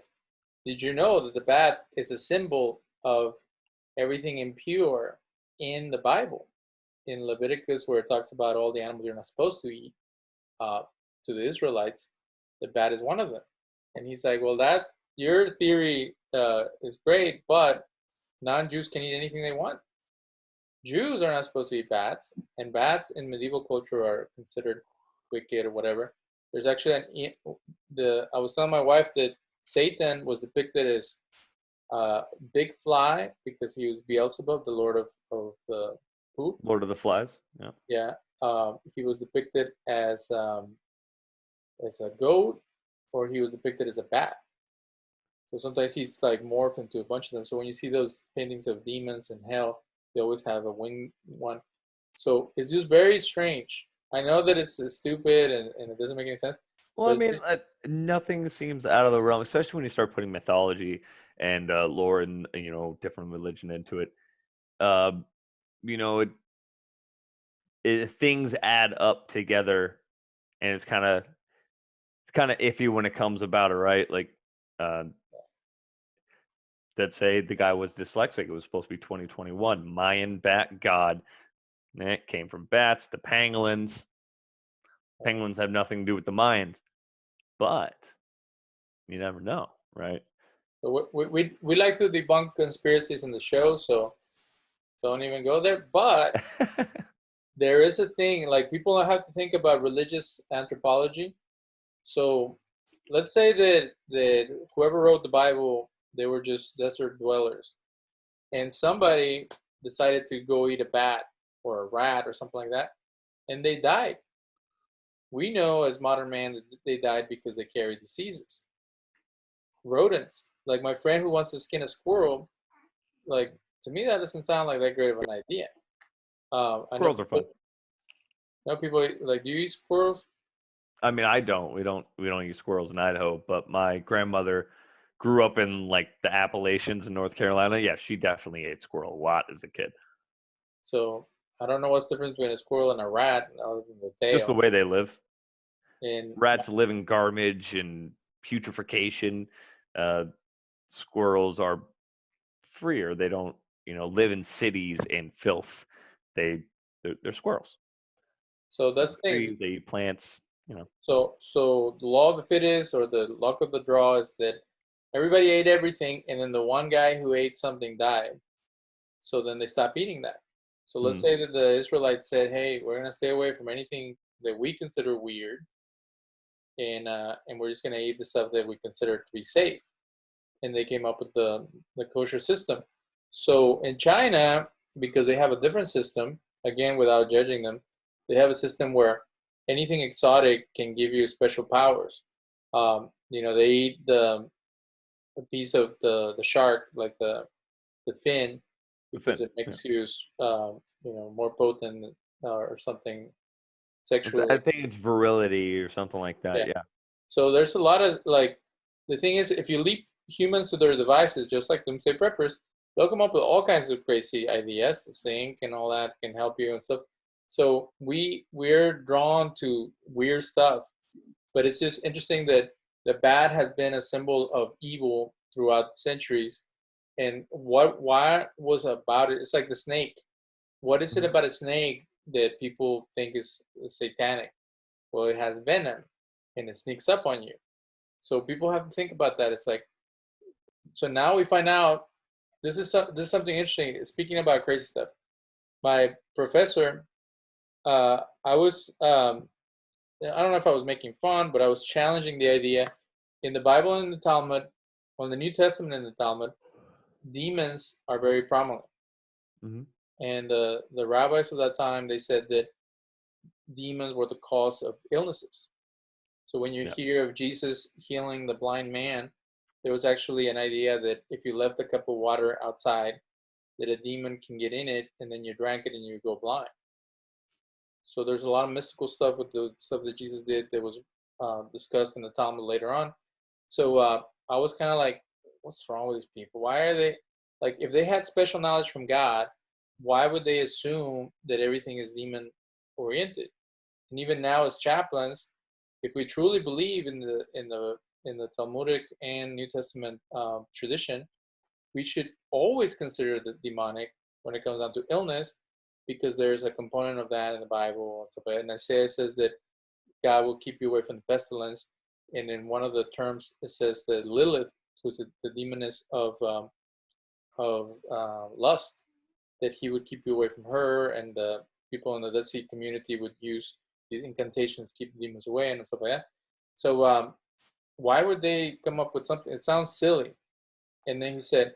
A: did you know that the bat is a symbol of everything impure in the Bible? In Leviticus, where it talks about all the animals you're not supposed to eat, to the Israelites, the bat is one of them. And he's like, well, your theory is great, but non-Jews can eat anything they want. Jews are not supposed to eat bats, and bats in medieval culture are considered wicked or whatever. There's actually I was telling my wife that Satan was depicted as big fly because he was Beelzebub, the lord of the poop.
B: Lord of the Flies. Yeah.
A: Yeah. He was depicted as a goat, or he was depicted as a bat. So sometimes he's like morphed into a bunch of them. So when you see those paintings of demons in hell, they always have a winged one. So it's just very strange. I know that it's stupid and it doesn't make any sense.
B: Well, I mean, nothing seems out of the realm, especially when you start putting mythology and lore and different religion into it. Things add up together, and it's kind of iffy when it comes about it, right? Like, that say the guy was dyslexic. It was supposed to be 2021. Mayan bat god. It came from bats, the pangolins. Penguins have nothing to do with the Mayans, but you never know, right?
A: So we like to debunk conspiracies in the show, so don't even go there. But there is a thing, like, people have to think about religious anthropology. So let's say that whoever wrote the Bible, they were just desert dwellers, and somebody decided to go eat a bat or a rat or something like that, and they died. We know as modern man that they died because they carried diseases. Rodents, like my friend who wants to skin a squirrel, like to me that doesn't sound like that great of an idea. I know
B: Squirrels are fun.
A: people like. Do you eat squirrels?
B: I mean, I don't. We don't use squirrels in Idaho, but my grandmother grew up in like the Appalachians in North Carolina. Yeah, she definitely ate squirrel a lot as a kid.
A: So I don't know what's the difference between a squirrel and a rat other than the
B: Just the
A: tail.
B: way they live.
A: And
B: Rats live in garbage and putrefaction. Squirrels are freer. They don't, live in cities in filth. They're squirrels.
A: so that's the thing.
B: Trees, they eat plants.
A: So the law of the fittest or the luck of the draw is that everybody ate everything, and then the one guy who ate something died. So then they stopped eating that. So let's say that the Israelites said, "Hey, we're gonna stay away from anything that we consider weird, and we're just gonna eat the stuff that we consider to be safe." And they came up with the kosher system. So in China, because they have a different system, again without judging them, they have a system where anything exotic can give you special powers. They eat a piece of the shark, like the fin, because it makes you more potent or something sexual.
B: I think it's virility or something like that. Yeah.
A: So there's a lot of the thing is, if you leap humans to their devices, just like doomsday preppers, they'll come up with all kinds of crazy ideas. The zinc and all that can help you and stuff. So we're drawn to weird stuff, but it's just interesting that the bat has been a symbol of evil throughout the centuries. And why was about it? It's like the snake. What is it about a snake that people think is satanic? Well, it has venom and it sneaks up on you. So people have to think about that. It's like, so now we find out this is something interesting. Speaking about crazy stuff, my professor, I was I don't know if I was making fun, but I was challenging the idea in the Bible and the Talmud, or in the New Testament and the Talmud, demons are very prominent. And the rabbis of that time, they said that demons were the cause of illnesses. So when you hear of Jesus healing the blind man, there was actually an idea that if you left a cup of water outside, that a demon can get in it, and then you drank it and you go blind. So there's a lot of mystical stuff with the stuff that Jesus did that was discussed in the Talmud later on. So I was kind of like, what's wrong with these people? Why are they, like, if they had special knowledge from God, why would they assume that everything is demon oriented? And even now as chaplains, if we truly believe in the Talmudic and New Testament tradition, we should always consider the demonic when it comes down to illness, because there's a component of that in the Bible and stuff like that. And Isaiah says that God will keep you away from the pestilence. And in one of the terms, it says that Lilith, who's the demoness of lust, that he would keep you away from her, and the people in the Dead Sea community would use these incantations to keep the demons away and stuff like that. So why would they come up with something? It sounds silly. And then he said,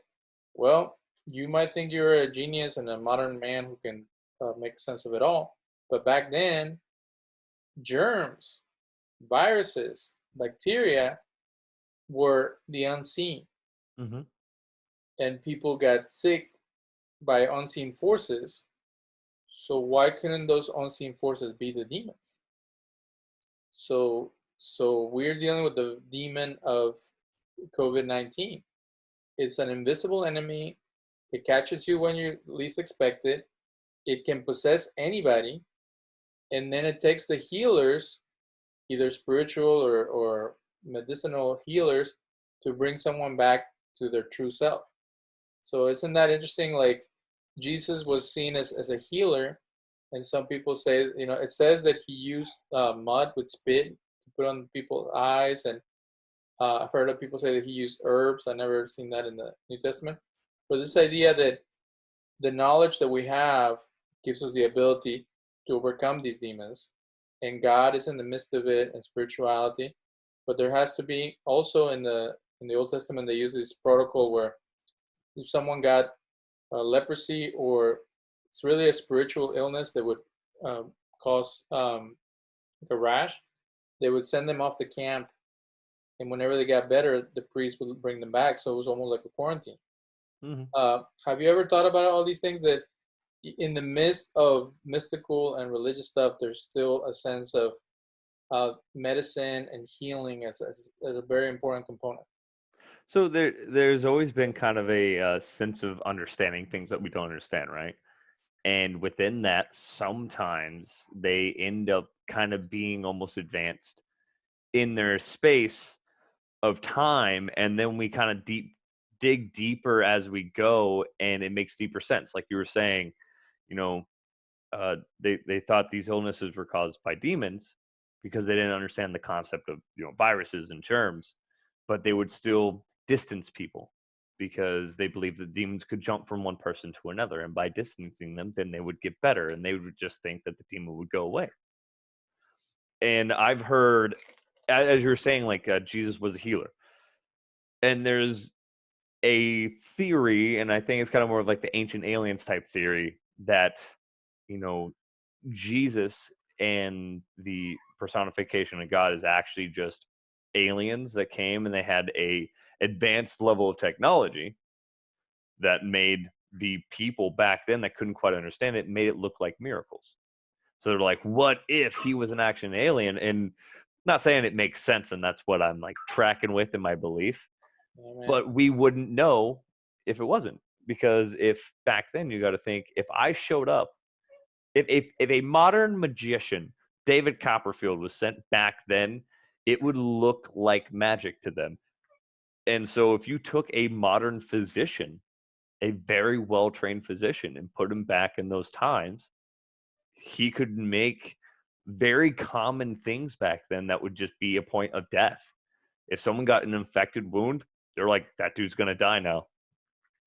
A: well, you might think you're a genius and a modern man who can make sense of it all. But back then, germs, viruses, bacteria were the unseen. And people got sick by unseen forces. So why couldn't those unseen forces be the demons? So we're dealing with the demon of COVID-19. It's an invisible enemy. It catches you when you least expect it. It can possess anybody. And then it takes the healers, either spiritual or medicinal healers, to bring someone back to their true self. So isn't that interesting? Like, Jesus was seen as a healer, and some people say, it says that he used mud with spit to put on people's eyes, and I've heard of people say that he used herbs. I've never seen that in the New Testament. But this idea that the knowledge that we have gives us the ability to overcome these demons, and God is in the midst of it, and spirituality. but there has to be also in the Old Testament, they use this protocol where if someone got leprosy, or it's really a spiritual illness that would cause a rash, they would send them off to camp, and whenever they got better, the priest would bring them back. So it was almost like a quarantine. Have you ever thought about all these things, that in the midst of mystical and religious stuff, there's still a sense of medicine and healing as a very important component?
B: So there's always been kind of a sense of understanding things that we don't understand, right? And within that, sometimes they end up kind of being almost advanced in their space of time, and then we kind of dig deeper as we go, and it makes deeper sense. Like you were saying, you know, they thought these illnesses were caused by demons because they didn't understand the concept of viruses and germs, but they would still distance people because they believed that demons could jump from one person to another, and by distancing them, then they would get better, and they would just think that the demon would go away. And I've heard, as you were saying, like Jesus was a healer, and there's a theory, and I think it's kind of more like the ancient aliens type theory, that Jesus and the personification of God is actually just aliens that came and they had a advanced level of technology that made the people back then that couldn't quite understand it, made it look like miracles. So they're like, what if he was an action alien? And not saying it makes sense, and that's what I'm like tracking with in my belief, but we wouldn't know if it wasn't, because if back then, you got to think, if I showed up, if a modern magician, David Copperfield, was sent back then, it would look like magic to them. And so if you took a modern physician, a very well-trained physician, and put him back in those times, he could make very common things back then that would just be a point of death. If someone got an infected wound, they're like, that dude's going to die now.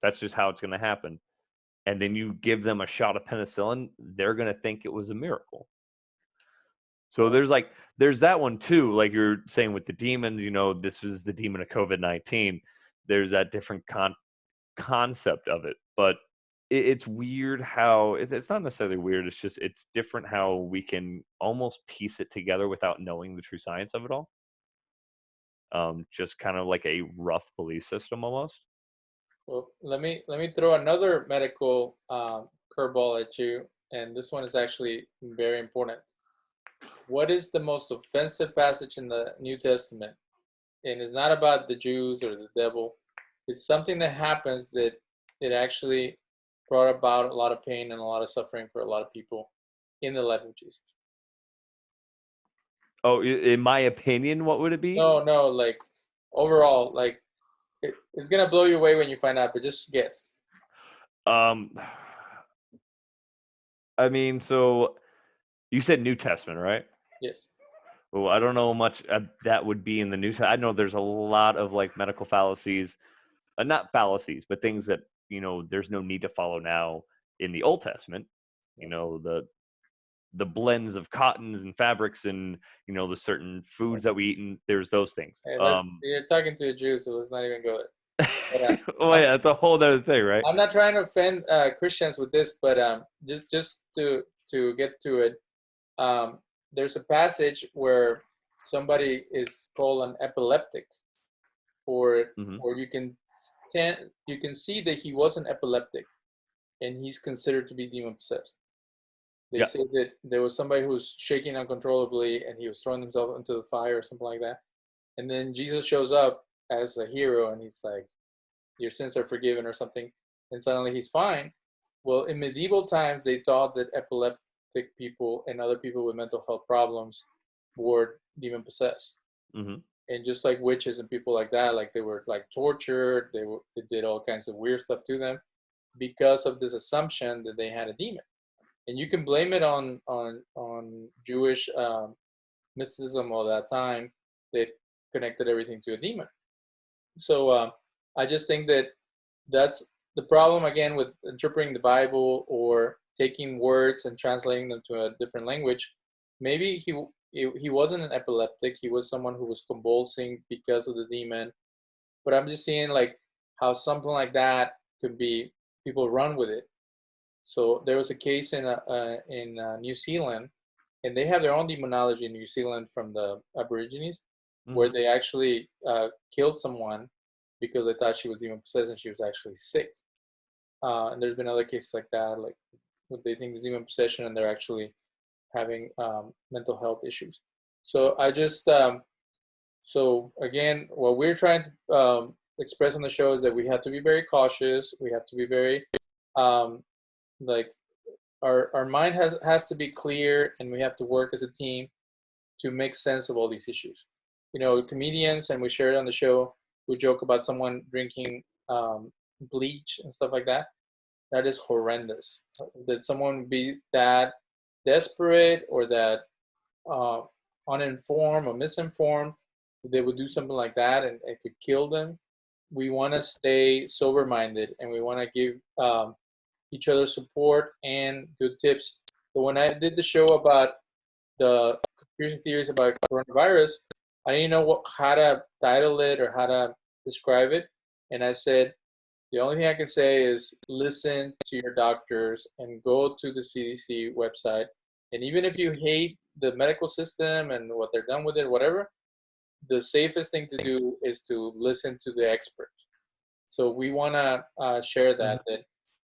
B: That's just how it's going to happen. And then you give them a shot of penicillin, they're going to think it was a miracle. So there's that one too. Like you're saying with the demons, this was the demon of COVID-19. There's that different concept of it. But it's weird how, it's not necessarily weird, it's different how we can almost piece it together without knowing the true science of it all. Just kind of like a rough belief system almost.
A: Well, let me throw another medical curveball at you, and this one is actually very important. What is the most offensive passage in the New Testament? And it's not about the Jews or the devil. It's something that happens that it actually brought about a lot of pain and a lot of suffering for a lot of people in the life of Jesus.
B: Oh, in my opinion, what would it be?
A: No, like overall, like it's gonna blow you away when you find out, but just guess.
B: I mean, so you said New Testament, right?
A: Yes.
B: Well, I don't know much that would be in the New Testament. I know there's a lot of like medical fallacies, not fallacies, but things that there's no need to follow now in the Old Testament. The blends of cottons and fabrics, and the certain foods that we eat, and there's those things.
A: Hey, you're talking to a Jew, so let's not even go there. But,
B: oh yeah, it's a whole other thing, right?
A: I'm not trying to offend Christians with this, but just to get to it, there's a passage where somebody is called an epileptic, or you can see that he wasn't epileptic, and he's considered to be demon possessed. They say that there was somebody who was shaking uncontrollably, and he was throwing himself into the fire or something like that. And then Jesus shows up as a hero, and he's like, your sins are forgiven or something. And suddenly he's fine. Well, in medieval times, they thought that epileptic people and other people with mental health problems were demon possessed. And just like witches and people like that, like they were like tortured, they did all kinds of weird stuff to them because of this assumption that they had a demon. And you can blame it on Jewish mysticism of that time. They connected everything to a demon. So I just think that that's the problem, again, with interpreting the Bible or taking words and translating them to a different language. Maybe he wasn't an epileptic. He was someone who was convulsing because of the demon. But I'm just seeing like how something like that could be, people run with it. So there was a case in New Zealand, and they have their own demonology in New Zealand from the Aborigines, where they actually killed someone because they thought she was demon possessed and she was actually sick. And there's been other cases like that, like they think it's demon possession and they're actually having mental health issues. So I just so again, what we're trying to express on the show is that we have to be very cautious. We have to be very like our mind has to be clear, and we have to work as a team to make sense of all these issues. You know, comedians, and we share it on the show, we joke about someone drinking bleach and stuff like that. That is horrendous. That someone be that desperate or that uninformed or misinformed, they would do something like that and it could kill them. We want to stay sober-minded, and we want to give each other support and good tips. But when I did the show about the conspiracy theories about coronavirus, I didn't know how to title it or how to describe it. And I said, the only thing I can say is listen to your doctors and go to the CDC website. And even if you hate the medical system and what they're done with it, whatever, the safest thing to do is to listen to the experts. So we want to share that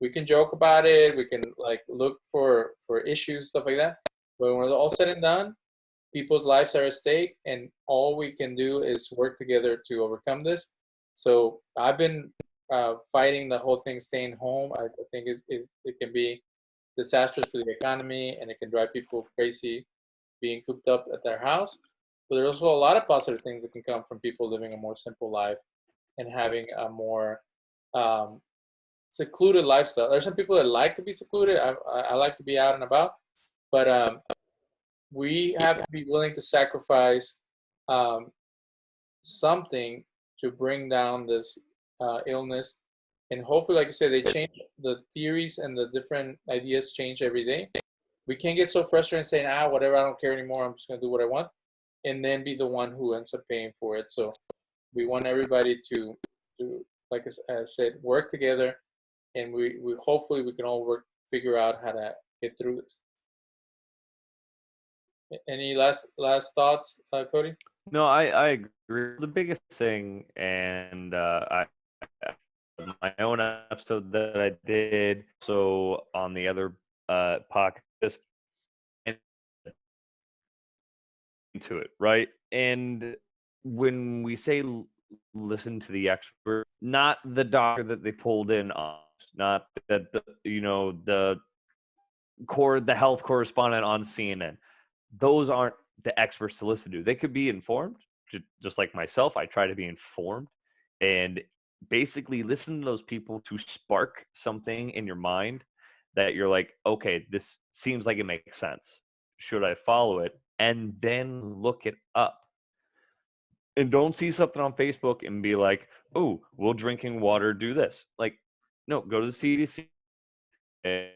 A: we can joke about it, we can like look for issues, stuff like that. But when it's all said and done, people's lives are at stake, and all we can do is work together to overcome this. So I've been fighting the whole thing, staying home. I think it can be disastrous for the economy, and it can drive people crazy being cooped up at their house. But there's also a lot of positive things that can come from people living a more simple life and having a more secluded lifestyle. There's some people that like to be secluded. I like to be out and about, but we have to be willing to sacrifice something to bring down this illness. And hopefully, like I said, they change the theories and the different ideas change every day. We can't get so frustrated and saying, whatever, I don't care anymore. I'm just going to do what I want, and then be the one who ends up paying for it. So we want everybody to like I said, work together, and we hopefully we can all figure out how to get through this. Any last thoughts, Cody?
B: No, I agree. The biggest thing, and my own episode that I did, so on the other podcast, into it, right? And when we say listen to the expert, not the doctor that they pulled in on, not that the health correspondent on CNN. Those aren't the experts to listen to. They could be informed, just like myself. I try to be informed and basically listen to those people to spark something in your mind that you're like, okay, this seems like it makes sense. Should I follow it? And then look it up. And don't see something on Facebook and be like, oh, will drinking water do this? Like, no, go to the CDC,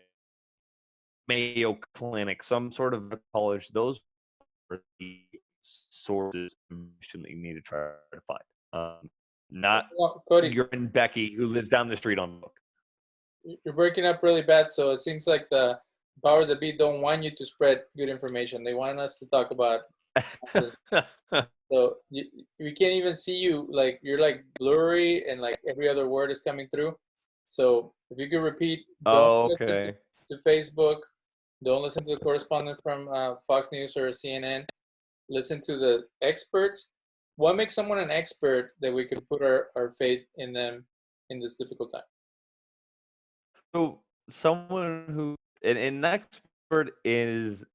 B: Mayo Clinic, some sort of college. Those are the sources of information that you need to try to find. Not
A: Cody,
B: your friend Becky who lives down the street on book.
A: You're breaking up really bad, so it seems like the powers that be don't want you to spread good information. They want us to talk about so we can't even see you. Like you're like blurry, and like every other word is coming through. So if you could repeat, don't listen to Facebook, don't listen to the correspondent from Fox News or CNN. Listen to the experts. What makes someone an expert that we can put our faith in them in this difficult time?
B: So someone who an expert is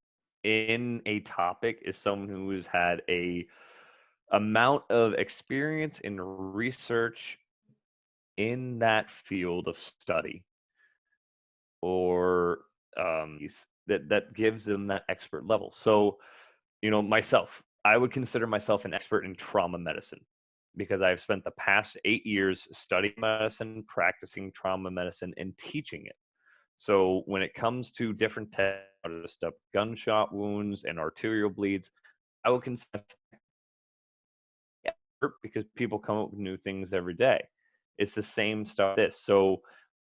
B: in a topic is someone who has had a amount of experience in research in that field of study, or that gives them that expert level. So, myself, I would consider myself an expert in trauma medicine because I've spent the past 8 years studying medicine, practicing trauma medicine, and teaching it. So when it comes to different tests, gunshot wounds and arterial bleeds, I would consider effort because people come up with new things every day. It's the same stuff. So,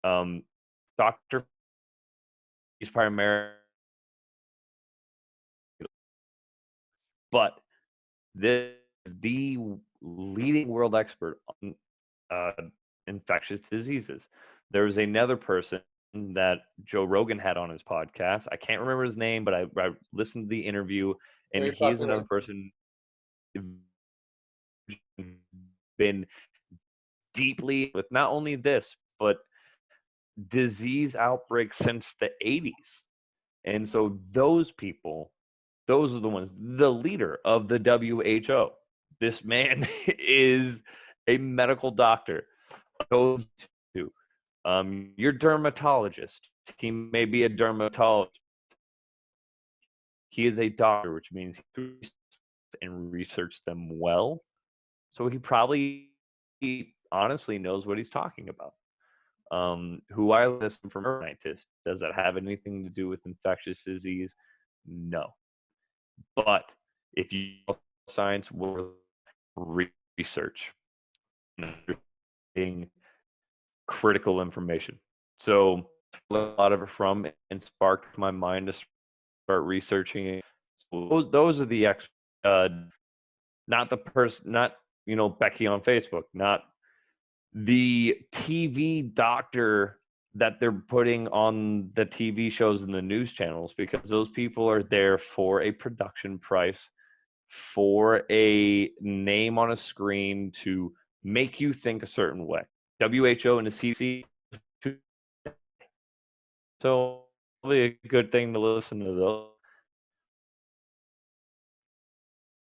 B: Doctor is primarily, but this is the leading world expert on uh, infectious diseases. There's another person that Joe Rogan had on his podcast. I can't remember his name, but I listened to the interview, and
A: Very
B: he is
A: popular.
B: another person been deeply with not only this, but disease outbreaks since the 80s. And so those people, those are the ones, the leader of the WHO. This man is a medical doctor. Goes to your dermatologist. He may be a dermatologist. He is a doctor, which means he and research them well. So he probably honestly knows what he's talking about. Who I listen from a scientist. Does that have anything to do with infectious disease? No. But if you science will research critical information. So a lot of it from and sparked my mind to start researching it. So those are the not the person, not Becky on Facebook, not the TV doctor that they're putting on the TV shows and the news channels, because those people are there for a production price, for a name on a screen to make you think a certain way. WHO and the CDC, so probably a good thing to listen to those.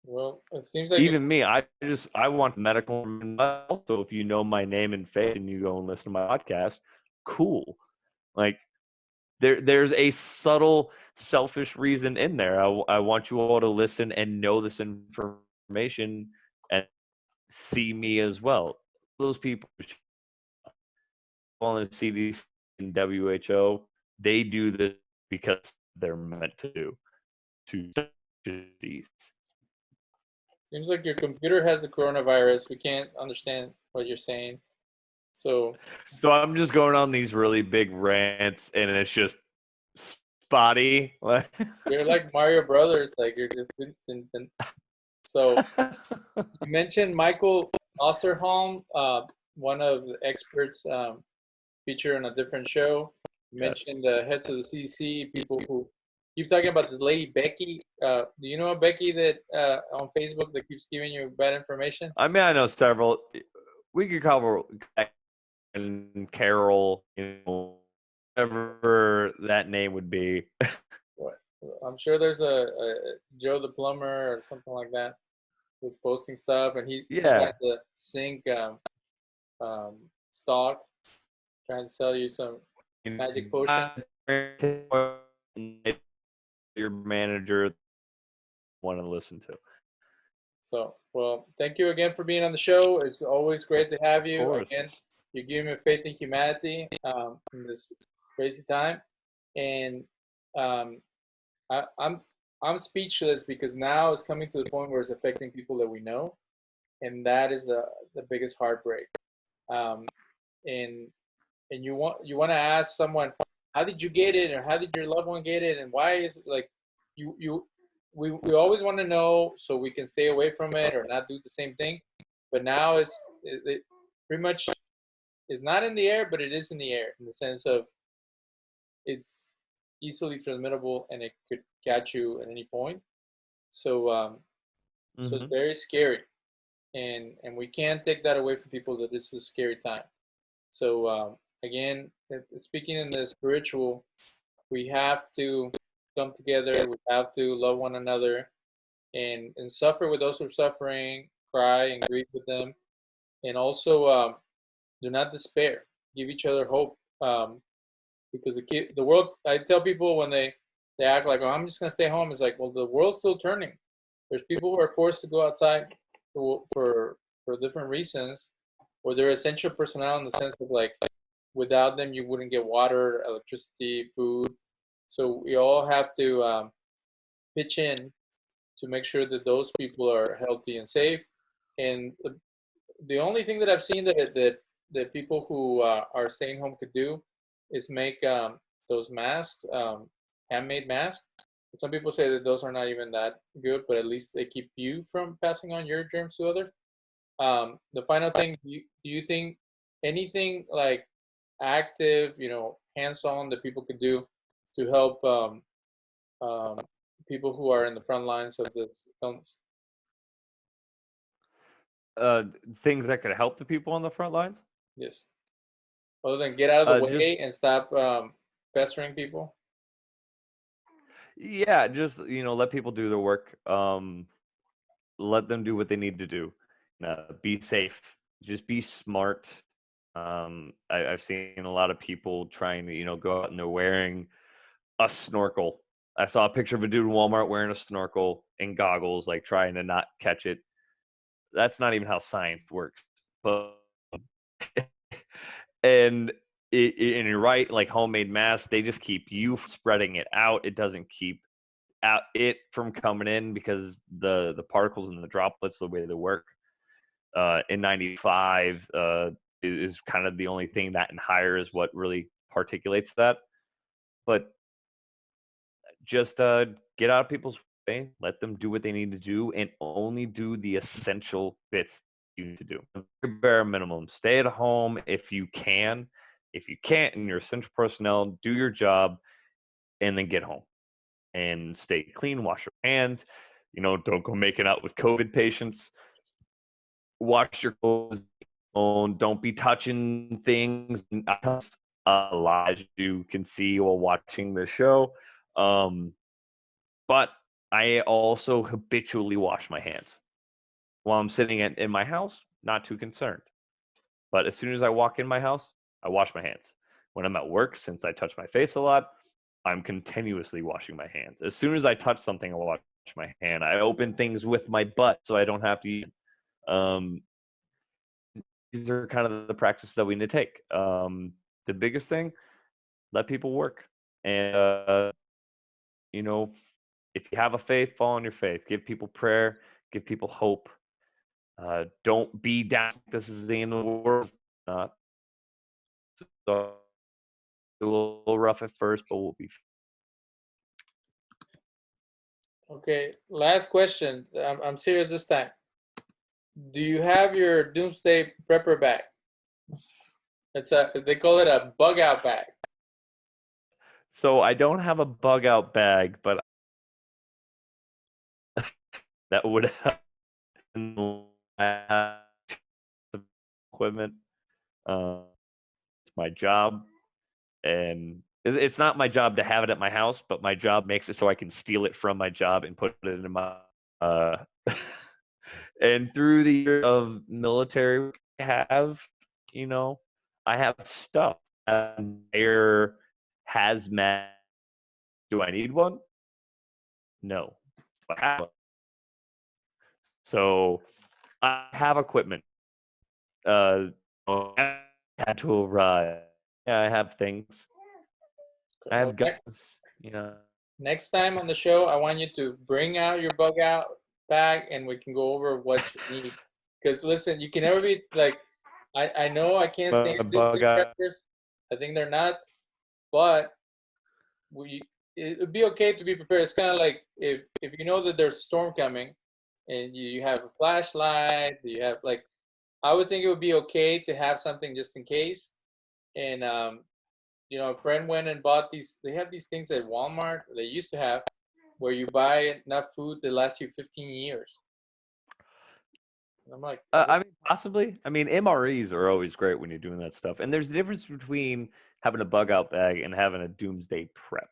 A: Well, it seems like
B: Even me, I want medical. Also, if you know my name and face and you go and listen to my podcast, cool. Like there's a subtle selfish reason in there. I want you all to listen and know this information and see me as well. Those people on the CDC and WHO, they do this because they're meant to stop disease.
A: seems like your computer has the coronavirus. We can't understand what you're saying. So
B: I'm just going on these really big rants, and it's just spotty.
A: you're like Mario Brothers, like you're just so you mentioned Michael Osterholm, one of the experts featured on a different show. You
B: Yes.
A: mentioned the heads of the CDC, people who keep talking about the lady Becky. Do you know a Becky that on Facebook that keeps giving you bad information?
B: I mean, I know several. We could cover and Carol, whatever that name would be.
A: What? I'm sure there's a Joe the plumber or something like that who's posting stuff, and he
B: Yeah.
A: got the zinc stock, trying to sell you some magic potion.
B: Your manager want to listen to.
A: So, well, thank you again for being on the show. It's always great to have you. Again, you give me faith in humanity in this crazy time, and I'm speechless because now it's coming to the point where it's affecting people that we know, and that is the biggest heartbreak. And you want to ask someone, how did you get it, or how did your loved one get it, and why is it like we always want to know so we can stay away from it or not do the same thing. But now it pretty much is not in the air, but it is in the air in the sense of it's easily transmittable and it could catch you at any point. So so it's very scary, and we can't take that away from people that this is a scary time. So again, speaking in the spiritual, we have to come together. We have to love one another, and suffer with those who are suffering, cry and grieve with them, and also do not despair. Give each other hope, because the world. I tell people when they act like, "Oh, I'm just gonna stay home," it's like, well, the world's still turning. There's people who are forced to go outside for different reasons, or they're essential personnel in the sense of like, without them you wouldn't get water, electricity, food. So we all have to pitch in to make sure that those people are healthy and safe. And the only thing that I've seen that people who are staying home could do is make those masks, handmade masks. Some people say that those are not even that good, but at least they keep you from passing on your germs to others. The final thing, do you think anything like active, hands-on that people could do to help um, people who are in the front lines of this illness?
B: Things that could help the people on the front lines.
A: Yes. Other than get out of the
B: Just
A: way and stop pestering people.
B: yeah, just let people do their work. Let them do what they need to do. Be safe. Just be smart. I've seen a lot of people trying to go out and they're wearing a snorkel. I saw a picture of a dude in Walmart wearing a snorkel and goggles, like trying to not catch it. That's not even how science works. But and and you're right, like homemade masks, they just keep you from spreading it out. It doesn't keep it from coming in because the particles and the droplets, the way they work, N95 is kind of the only thing that and higher is what really particulates that. But just get out of people's way, let them do what they need to do, and only do the essential bits you need to do. The bare minimum. Stay at home if you can. If you can't, and you're essential personnel, do your job, and then get home and stay clean. Wash your hands. Don't go making out with COVID patients. Wash your clothes. Don't be touching things as you can see while watching the show. But I also habitually wash my hands while I'm sitting in my house. Not too concerned. But as soon as I walk in my house, I wash my hands. When I'm at work, since I touch my face a lot, I'm continuously washing my hands. As soon as I touch something, I wash my hand. I open things with my butt so I don't have to eat. These are kind of the practices that we need to take. The biggest thing, let people work. And, if you have a faith, fall on your faith. Give people prayer. Give people hope. Don't be down. This is the end of the world. It's not. So a little rough at first, but we'll be.
A: Okay, last question. I'm serious this time. Do you have your doomsday prepper bag? They call it a bug out bag.
B: So I don't have a bug out bag, but that would have equipment. It's my job, and it's not my job to have it at my house, but my job makes it so I can steal it from my job and put it in my. And through the year of military, I have stuff. Air hazmat. Do I need one? No. I have one. So I have equipment. I had to arrive. Yeah, I have things. I have guns.
A: Next time on the show, I want you to bring out your bug out bag and we can go over what you need. Because listen, you can never be like, I know I can't stand doomsday preppers. I think they're nuts, but it would be okay to be prepared. It's kind of like if you know that there's a storm coming, and you have a flashlight, you have I would think it would be okay to have something just in case. And a friend went and bought these. They have these things at Walmart. They used to have where you buy enough food that lasts you 15 years. And I'm like,
B: possibly. MREs are always great when you're doing that stuff. And there's a difference between having a bug out bag and having a doomsday prep.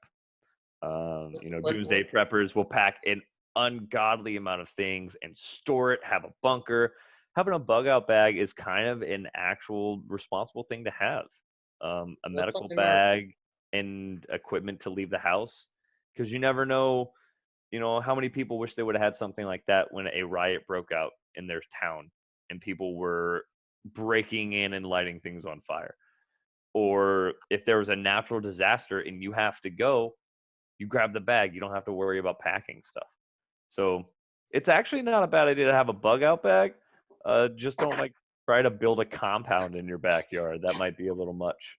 B: Doomsday preppers will pack an ungodly amount of things and store it, have a bunker. Having a bug out bag is kind of an actual responsible thing to have. A medical bag and equipment to leave the house, because you never know, how many people wish they would have had something like that when a riot broke out in their town and people were breaking in and lighting things on fire. Or if there was a natural disaster and you have to go, you grab the bag. You don't have to worry about packing stuff. So It's actually not a bad idea to have a bug out bag. Just don't like try to build a compound in your backyard. That might be a little much.